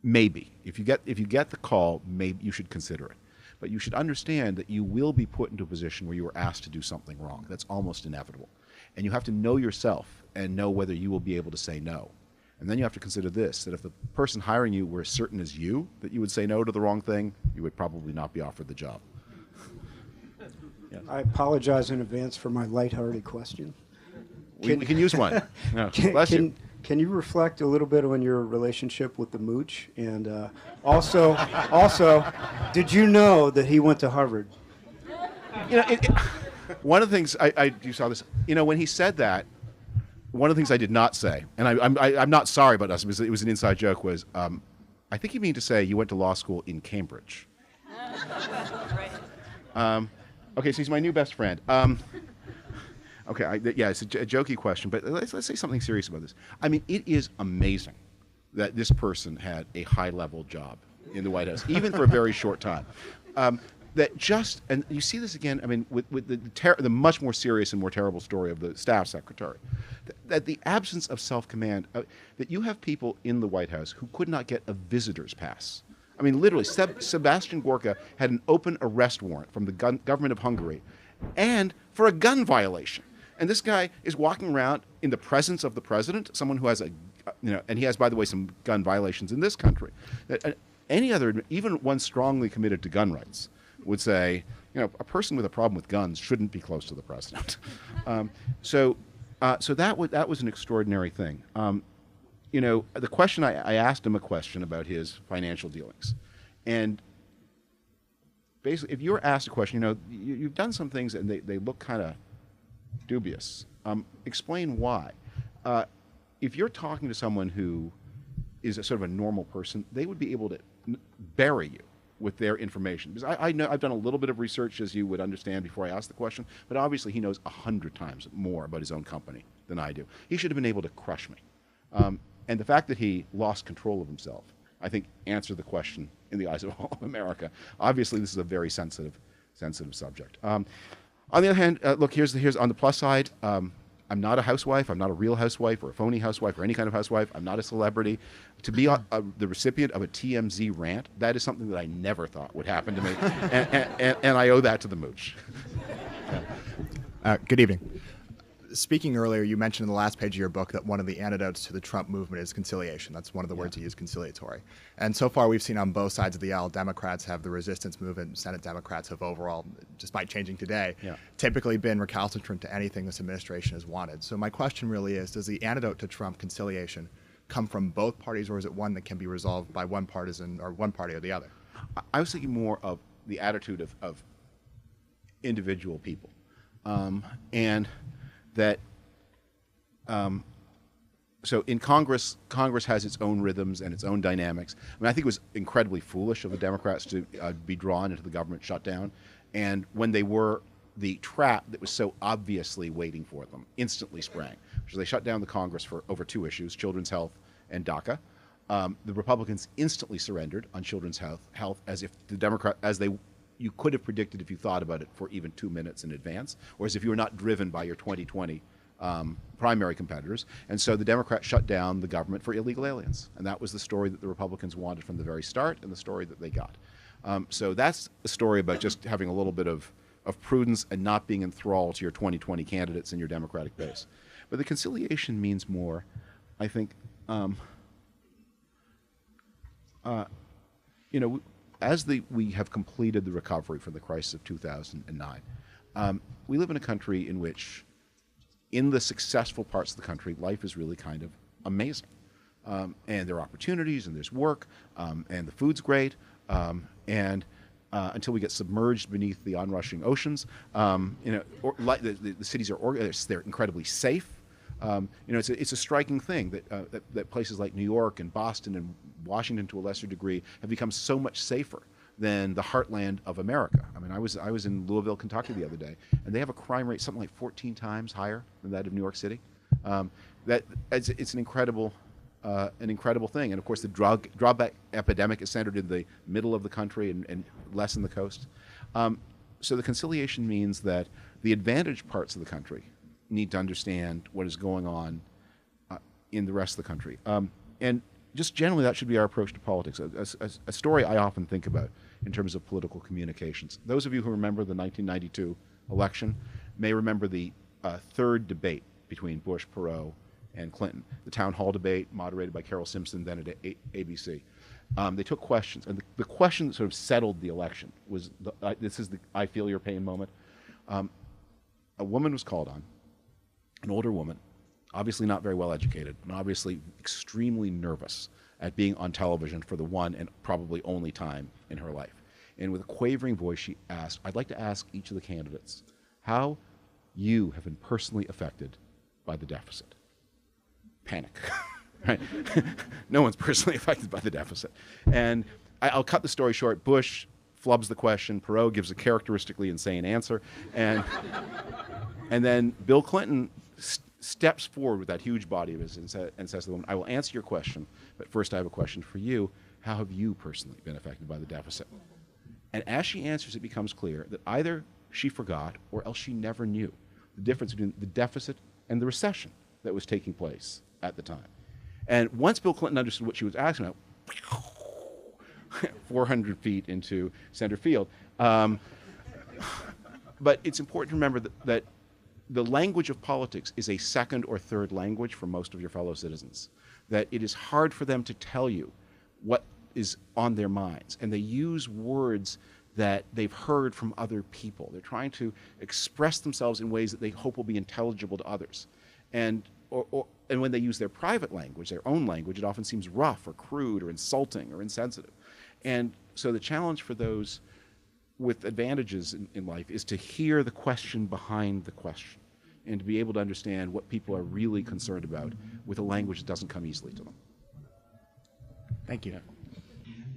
maybe. If you get the call, maybe you should consider it. But you should understand that you will be put into a position where you are asked to do something wrong. That's almost inevitable. And you have to know yourself and know whether you will be able to say no. And then you have to consider this, that if the person hiring you were as certain as you that you would say no to the wrong thing, you would probably not be offered the job. Yes. I apologize in advance for my lighthearted question. We can use one. No, bless you. Can you reflect a little bit on your relationship with the Mooch? And also, did you know that he went to Harvard? One of the things you saw this. When he said that, one of the things I did not say, and I'm not sorry about us, because it was an inside joke. Was I think you mean to say you went to law school in Cambridge? Okay, so he's my new best friend. Okay, it's a jokey question, but let's say something serious about this. I mean, it is amazing that this person had a high-level job in the White House, even for a very short time. And you see this again, I mean, with the much more serious and more terrible story of the staff secretary, that the absence of self-command, that you have people in the White House who could not get a visitor's pass. I mean, literally, Sebastian Gorka had an open arrest warrant from the government of Hungary, and for a gun violation. And this guy is walking around in the presence of the president, someone who has and he has, by the way, some gun violations in this country. That any other, even one strongly committed to gun rights, would say, a person with a problem with guns shouldn't be close to the president. So that was an extraordinary thing. the question I asked him a question about his financial dealings, and basically, if you were asked a question, you've done some things and they look kind of dubious. Explain why. If you're talking to someone who is a sort of a normal person, they would be able to bury you with their information. Because I know I've done a little bit of research, as you would understand, before I asked the question, but obviously he knows 100 times more about his own company than I do. He should have been able to crush me. And the fact that he lost control of himself, I think, answered the question in the eyes of all of America. Obviously, this is a very sensitive subject. On the other hand, look, here's on the plus side. I'm not a housewife. I'm not a real housewife or a phony housewife or any kind of housewife. I'm not a celebrity. To be the recipient of a TMZ rant, that is something that I never thought would happen to me, and I owe that to the mooch. Good evening. Speaking earlier, you mentioned in the last page of your book that one of the antidotes to the Trump movement is conciliation. That's one of the words you use, conciliatory. And so far, we've seen on both sides of the aisle, Democrats have the resistance movement, Senate Democrats have overall, despite changing today, typically been recalcitrant to anything this administration has wanted. So my question really is, does the antidote to Trump, conciliation, come from both parties, or is it one that can be resolved by one partisan or one party or the other? I was thinking more of the attitude of individual people, and that so in Congress has its own rhythms and its own dynamics. I mean, I think it was incredibly foolish of the Democrats to be drawn into the government shutdown, and when they were, the trap that was so obviously waiting for them instantly sprang. So they shut down the Congress for over two issues: children's health and DACA. The Republicans instantly surrendered on children's health, as if the Democrat, you could have predicted if you thought about it for even 2 minutes in advance, or as if you were not driven by your 2020 primary competitors. And so the Democrats shut down the government for illegal aliens. And that was the story that the Republicans wanted from the very start, and the story that they got. So that's a story about just having a little bit of prudence and not being enthralled to your 2020 candidates and your Democratic base. But the conciliation means more, I think, as we have completed the recovery from the crisis of 2009, we live in a country in which, in the successful parts of the country, life is really kind of amazing. And there are opportunities, and there's work, and the food's great, and until we get submerged beneath the onrushing oceans, the cities are organized, they're incredibly safe. It's a striking thing that places like New York and Boston and Washington, to a lesser degree, have become so much safer than the heartland of America. I mean, I was in Louisville, Kentucky the other day, and they have a crime rate something like 14 times higher than that of New York City. It's an incredible thing. And of course, the drug epidemic is centered in the middle of the country and less in the coast. So the conciliation means that the advantaged parts of the country need to understand what is going on in the rest of the country. And just generally, that should be our approach to politics. A story I often think about in terms of political communications. Those of you who remember the 1992 election may remember the third debate between Bush, Perot, and Clinton, the town hall debate moderated by Carol Simpson, then at ABC. They took questions, and the question that sort of settled the election was, this is the I feel your pain moment. A woman was called on, an older woman, obviously not very well educated, and obviously extremely nervous at being on television for the one and probably only time in her life. And with a quavering voice, she asked, I'd like to ask each of the candidates how you have been personally affected by the deficit. Panic. Right? No one's personally affected by the deficit. And I'll cut the story short. Bush flubs the question. Perot gives a characteristically insane answer. And then Bill Clinton steps forward with that huge body of his and says to the woman, I will answer your question, but first I have a question for you. How have you personally been affected by the deficit? And as she answers, it becomes clear that either she forgot or else she never knew the difference between the deficit and the recession that was taking place at the time. And once Bill Clinton understood what she was asking about, 400 feet into center field. But it's important to remember that the language of politics is a second or third language for most of your fellow citizens, that it is hard for them to tell you what is on their minds. And they use words that they've heard from other people. They're trying to express themselves in ways that they hope will be intelligible to others. And and when they use their private language, their own language, it often seems rough or crude or insulting or insensitive. And so the challenge for those with advantages in life is to hear the question behind the question and to be able to understand what people are really concerned about with a language that doesn't come easily to them. Thank you.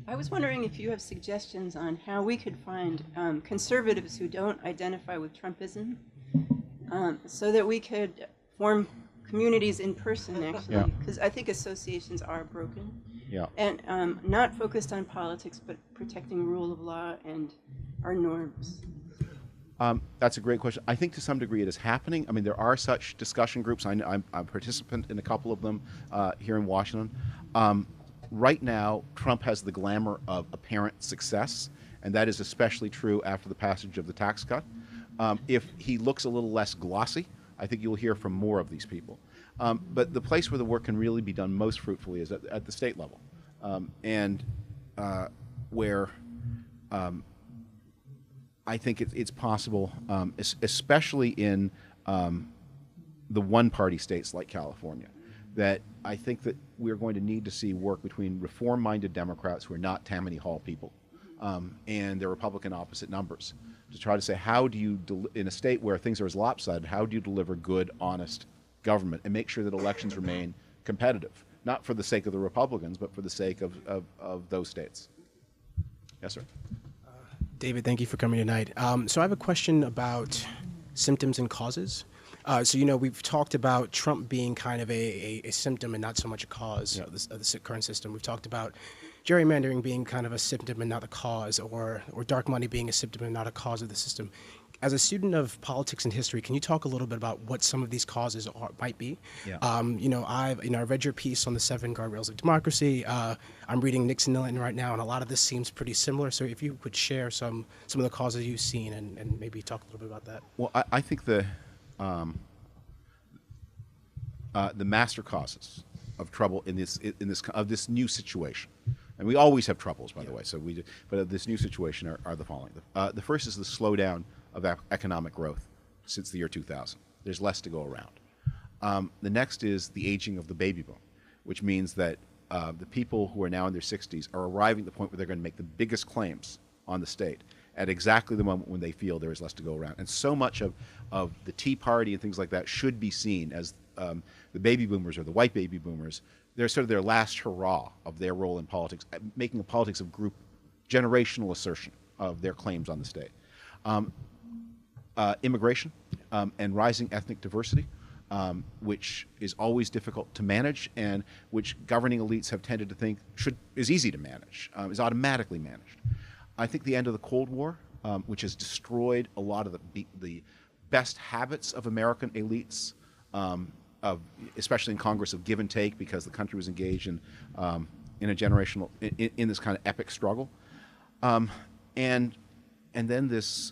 I was wondering if you have suggestions on how we could find conservatives who don't identify with Trumpism, so that we could form communities in person, actually, because I think associations are broken. Yeah. And not focused on politics, but protecting rule of law and our norms. That's a great question. I think to some degree it is happening. I mean, there are such discussion groups. I'm a participant in a couple of them here in Washington. Right now, Trump has the glamour of apparent success, and that is especially true after the passage of the tax cut. If he looks a little less glossy, I think you'll hear from more of these people. But the place where the work can really be done most fruitfully is at the state level, and where I think it's possible, especially in the one-party states like California, that I think that we're going to need to see work between reform-minded Democrats who are not Tammany Hall people and their Republican opposite numbers to try to say, how do you, in a state where things are as lopsided, how do you deliver good, honest government and make sure that elections remain competitive, not for the sake of the Republicans, but for the sake of those states? Yes, sir. David, thank you for coming tonight. So I have a question about symptoms and causes. So, we've talked about Trump being kind of a symptom and not so much a cause of the current system. We've talked about gerrymandering being kind of a symptom and not a cause, or dark money being a symptom and not a cause of the system. As a student of politics and history, can you talk a little bit about what some of these causes might be? Yeah. I've read your piece on the 7 guardrails of democracy. I'm reading Nixon Lincoln right now, and a lot of this seems pretty similar. So if you could share some of the causes you've seen and maybe talk a little bit about that. Well, I think the master causes of trouble in this new situation, and we always have troubles, by the way. So but this new situation are the following. The first is the slowdown of economic growth since the year 2000. There's less to go around. The next is the aging of the baby boom, which means that the people who are now in their 60s are arriving at the point where they're going to make the biggest claims on the state at exactly the moment when they feel there is less to go around. And so much of the Tea Party and things like that should be seen as the baby boomers or the white baby boomers. They're sort of their last hurrah of their role in politics, making a politics of group generational assertion of their claims on the state. Immigration and rising ethnic diversity, which is always difficult to manage and which governing elites have tended to think is easy to manage, is automatically managed. I think the end of the Cold War, which has destroyed a lot of the best habits of American elites, especially in Congress, of give and take, because the country was engaged in a generational in this kind of epic struggle, and then this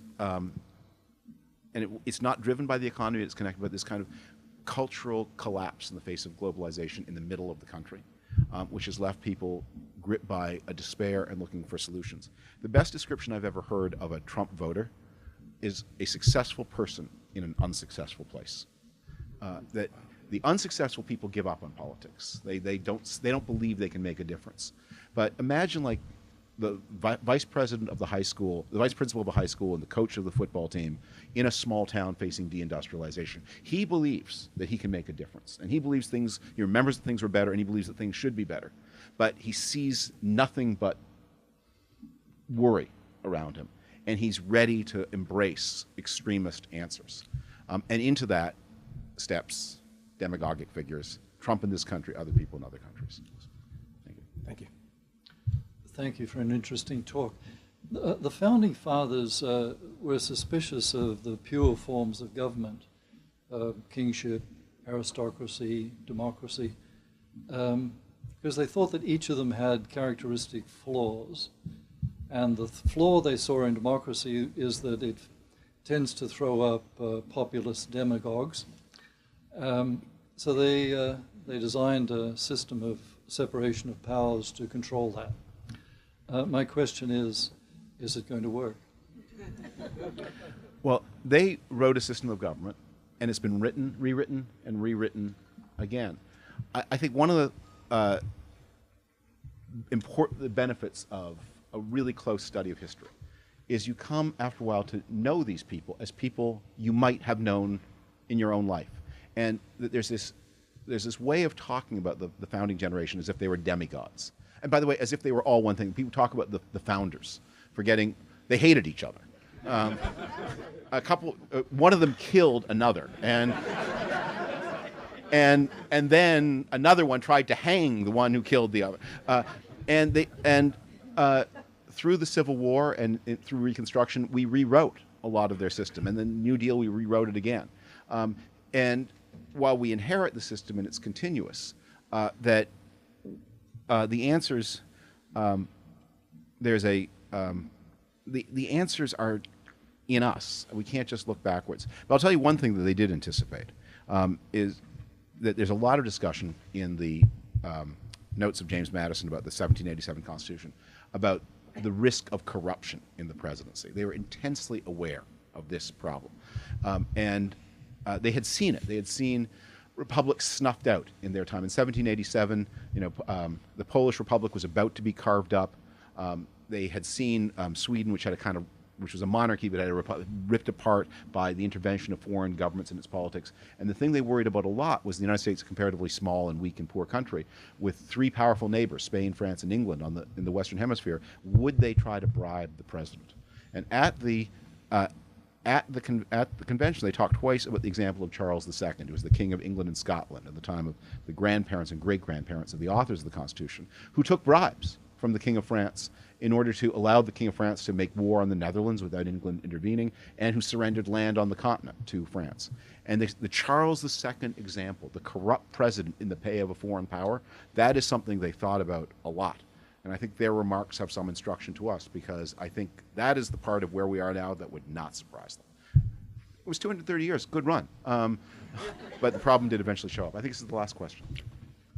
it's not driven by the economy; it's connected by this kind of cultural collapse in the face of globalization in the middle of the country, which has left people gripped by a despair and looking for solutions. The best description I've ever heard of a Trump voter is a successful person in an unsuccessful place. That the unsuccessful people give up on politics. They don't believe they can make a difference. But imagine like the vice president of the high school, the vice principal of a high school, and the coach of the football team in a small town facing deindustrialization. He believes that he can make a difference, and he believes he remembers that things were better, and he believes that things should be better. But he sees nothing but worry around him, and he's ready to embrace extremist answers. And into that steps demagogic figures, Trump in this country, other people in other countries. Thank you. Thank you. Thank you for an interesting talk. The Founding Fathers were suspicious of the pure forms of government, kingship, aristocracy, democracy, because they thought that each of them had characteristic flaws. And the flaw they saw in democracy is that it tends to throw up populist demagogues. So they designed a system of separation of powers to control that. My question is it going to work? Well, they wrote a system of government, and it's been written, rewritten, and rewritten again. I think one of the important benefits of a really close study of history is you come after a while to know these people as people you might have known in your own life. And there's this way of talking about the founding generation as if they were demigods. And by the way, as if they were all one thing. People talk about the founders, forgetting they hated each other. One of them killed another, and then another one tried to hang the one who killed the other. Through the Civil War and through Reconstruction, we rewrote a lot of their system, and then New Deal, we rewrote it again. And while we inherit the system and it's continuous, the answers the answers are in us. We can't just look backwards. But I'll tell you one thing that they did anticipate is that there's a lot of discussion in the notes of James Madison about the 1787 Constitution about the risk of corruption in the presidency. They were intensely aware of this problem. And they had seen it. They had seen republics snuffed out in their time. In 1787, the Polish Republic was about to be carved up. They had seen Sweden, which was a monarchy, but had a republic, ripped apart by the intervention of foreign governments in its politics. And the thing they worried about a lot was the United States, a comparatively small and weak and poor country, with three powerful neighbors, Spain, France, and England, in the Western Hemisphere. Would they try to bribe the president? And at the convention, they talked twice about the example of Charles II, who was the King of England and Scotland at the time of the grandparents and great-grandparents of the authors of the Constitution, who took bribes from the King of France in order to allow the King of France to make war on the Netherlands without England intervening, and who surrendered land on the continent to France. And the Charles II example, the corrupt president in the pay of a foreign power, that is something they thought about a lot. And I think their remarks have some instruction to us, because I think that is the part of where we are now that would not surprise them. It was 230 years, good run. But the problem did eventually show up. I think this is the last question.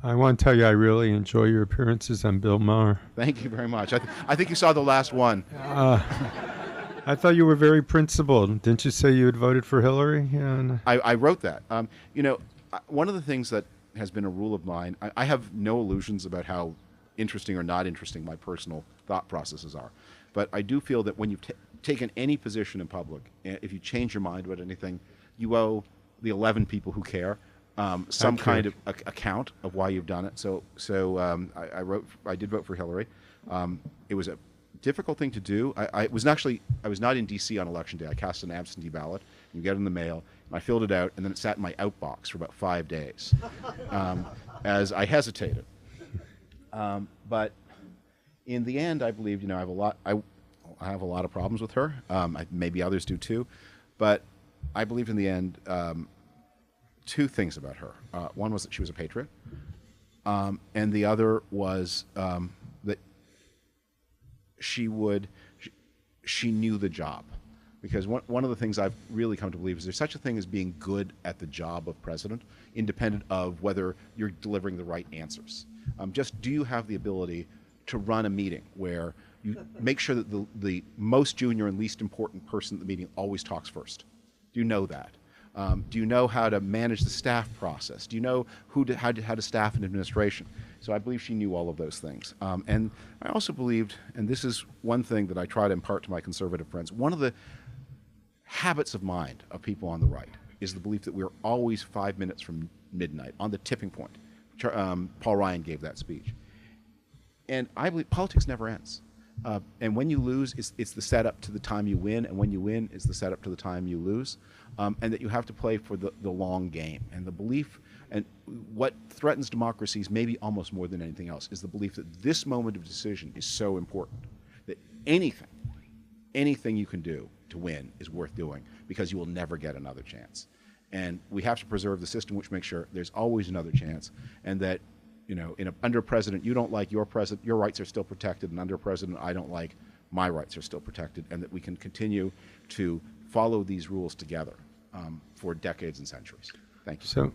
I want to tell you I really enjoy your appearances on Bill Maher. Thank you very much. I think you saw the last one. I thought you were very principled. Didn't you say you had voted for Hillary? Yeah, I wrote that. One of the things that has been a rule of mine, I have no illusions about how interesting or not interesting my personal thought processes are. But I do feel that when you've taken any position in public, if you change your mind about anything, you owe the 11 people who care some kind of account of why you've done it. So I did vote for Hillary. It was a difficult thing to do. I was not in D.C. on Election Day. I cast an absentee ballot. You get it in the mail. And I filled it out, and then it sat in my outbox for about 5 days as I hesitated. But in the end, I believed, I have a lot of problems with her. Maybe others do too. But I believed in the end two things about her. One was that she was a patriot, and the other was that she knew the job. Because one of the things I've really come to believe is there's such a thing as being good at the job of president, independent of whether you're delivering the right answers. Just do you have the ability to run a meeting where you make sure that the most junior and least important person at the meeting always talks first? Do you know that? Do you know how to manage the staff process? Do you know how to staff an administration? So I believe she knew all of those things. And I also believed, and this is one thing that I try to impart to my conservative friends, one of the habits of mind of people on the right is the belief that we're always 5 minutes from midnight, on the tipping point. Paul Ryan gave that speech. And I believe politics never ends. And when you lose, it's the setup to the time you win, and when you win, it's the setup to the time you lose. And that you have to play for the long game. And the belief, and what threatens democracies maybe almost more than anything else, is the belief that this moment of decision is so important that anything you can do to win is worth doing, because you will never get another chance. And we have to preserve the system which makes sure there's always another chance, and that under a president you don't like, your rights are still protected, and under a president I don't like, my rights are still protected, and that we can continue to follow these rules together for decades and centuries. Thank you. So,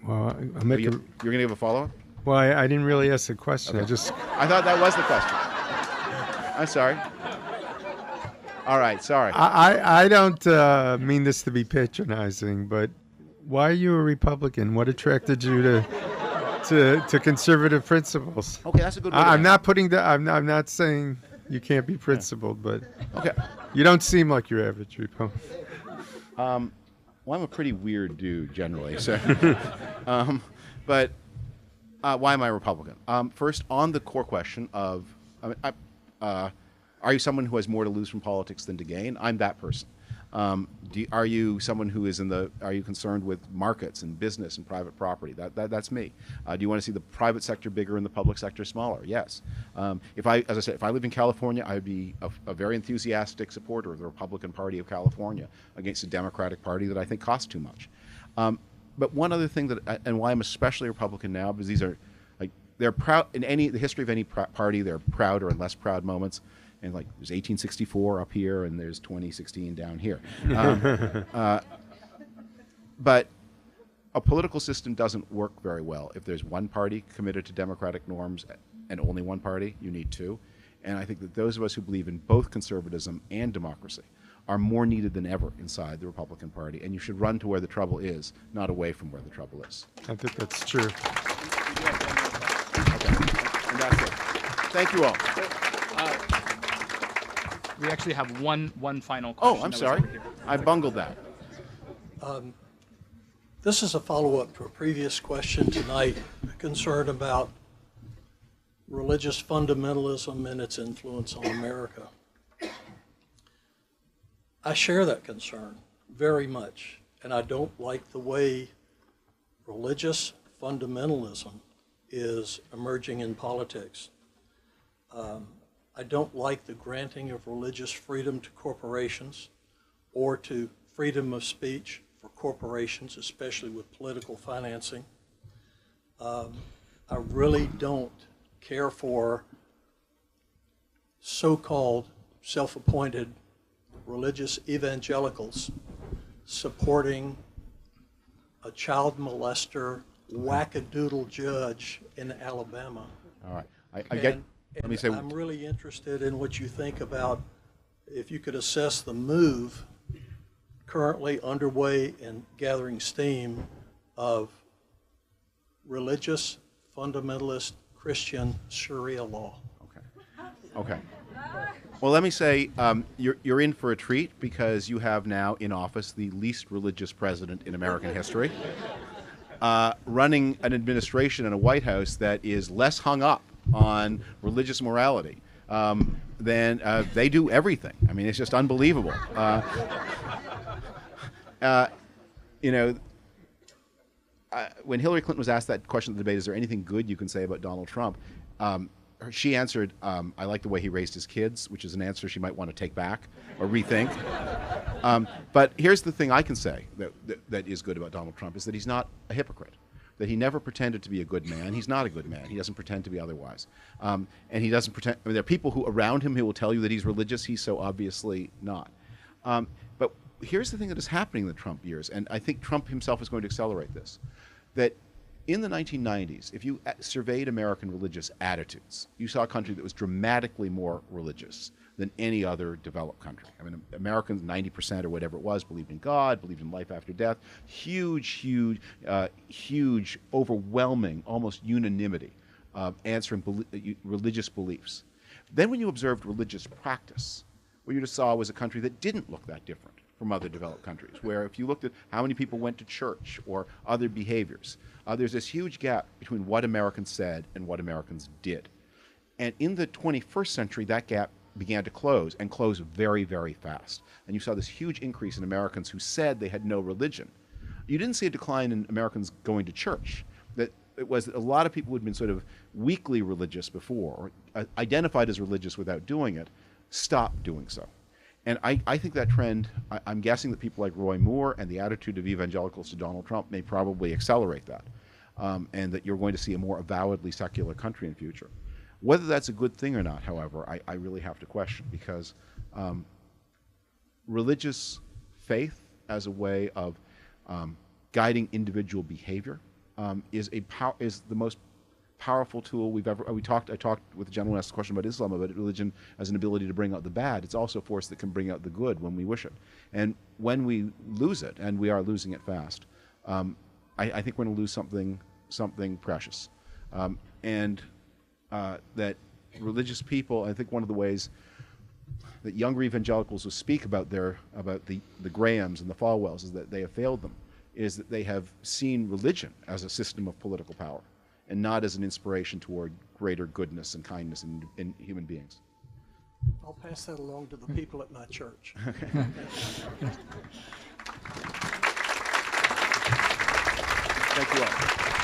well, you're going to give a follow-up? Well, I didn't really ask the question. Okay. I thought that was the question. I'm sorry. All right, sorry. I don't mean this to be patronizing, but why are you a Republican? What attracted you to conservative principles. Okay, that's a good way to I'm end not putting that. I'm not saying you can't be principled, but okay, you don't seem like your average Republican. Well, I'm a pretty weird dude generally, so. But why am I a Republican? First, on the core question of, are you someone who has more to lose from politics than to gain? I'm that person. Are you someone who is are you concerned with markets and business and private property? That's me. Do you want to see the private sector bigger and the public sector smaller? Yes. As I said, if I live in California, I would be a very enthusiastic supporter of the Republican Party of California against the Democratic Party that I think costs too much. But one other thing and why I'm especially a Republican now, because these are, they're proud, in the history of any party, there are prouder and less proud moments. And there's 1864 up here, and there's 2016 down here. But a political system doesn't work very well if there's one party committed to democratic norms and only one party. You need two. And I think that those of us who believe in both conservatism and democracy are more needed than ever inside the Republican Party. And you should run to where the trouble is, not away from where the trouble is. I think that's true. Okay. And that's it. Thank you all. We actually have one final question. Oh, I'm sorry. I bungled that. This is a follow-up to a previous question tonight, a concern about religious fundamentalism and its influence on America. I share that concern very much, and I don't like the way religious fundamentalism is emerging in politics. I don't like the granting of religious freedom to corporations or to freedom of speech for corporations, especially with political financing. I really don't care for so-called self-appointed religious evangelicals supporting a child molester, wackadoodle judge in Alabama. All right. Let me say, I'm really interested in what you think about if you could assess the move currently underway and gathering steam of religious fundamentalist Christian Sharia law. Okay. Well, let me say you're in for a treat because you have now in office the least religious president in American history, running an administration and a White House that is less hung up on religious morality than they do everything. I mean, it's just unbelievable. When Hillary Clinton was asked that question in the debate, is there anything good you can say about Donald Trump? She answered, I like the way he raised his kids, which is an answer she might want to take back or rethink. But here's the thing I can say that is good about Donald Trump is that he's not a hypocrite, that he never pretended to be a good man. He's not a good man. He doesn't pretend to be otherwise. And he doesn't pretend, there are people who around him who will tell you that he's religious. He's so obviously not. But here's the thing that is happening in the Trump years, and I think Trump himself is going to accelerate this, that in the 1990s, if you surveyed American religious attitudes, you saw a country that was dramatically more religious than any other developed country. I mean, Americans, 90% or whatever it was, believed in God, believed in life after death. Huge, overwhelming, almost unanimity answering religious beliefs. Then when you observed religious practice, what you just saw was a country that didn't look that different from other developed countries, where if you looked at how many people went to church or other behaviors, there's this huge gap between what Americans said and what Americans did. And in the 21st century, that gap began to close, and close very, very fast. And you saw this huge increase in Americans who said they had no religion. You didn't see a decline in Americans going to church. That it was a lot of people who had been sort of weakly religious before, or identified as religious without doing it, stopped doing so. And I think that trend, I'm guessing that people like Roy Moore and the attitude of evangelicals to Donald Trump may probably accelerate that, and that you're going to see a more avowedly secular country in the future. Whether that's a good thing or not, however, I really have to question, because religious faith as a way of guiding individual behavior is the most powerful tool we've ever. I talked with the gentleman who asked the question about Islam, about religion as an ability to bring out the bad. It's also a force that can bring out the good when we wish it. And when we lose it, and we are losing it fast, I think we're going to lose something precious. and that religious people, I think one of the ways that younger evangelicals will speak about the Grahams and the Falwells is that they have failed them, is that they have seen religion as a system of political power and not as an inspiration toward greater goodness and kindness in human beings. I'll pass that along to the people at my church. Thank you all.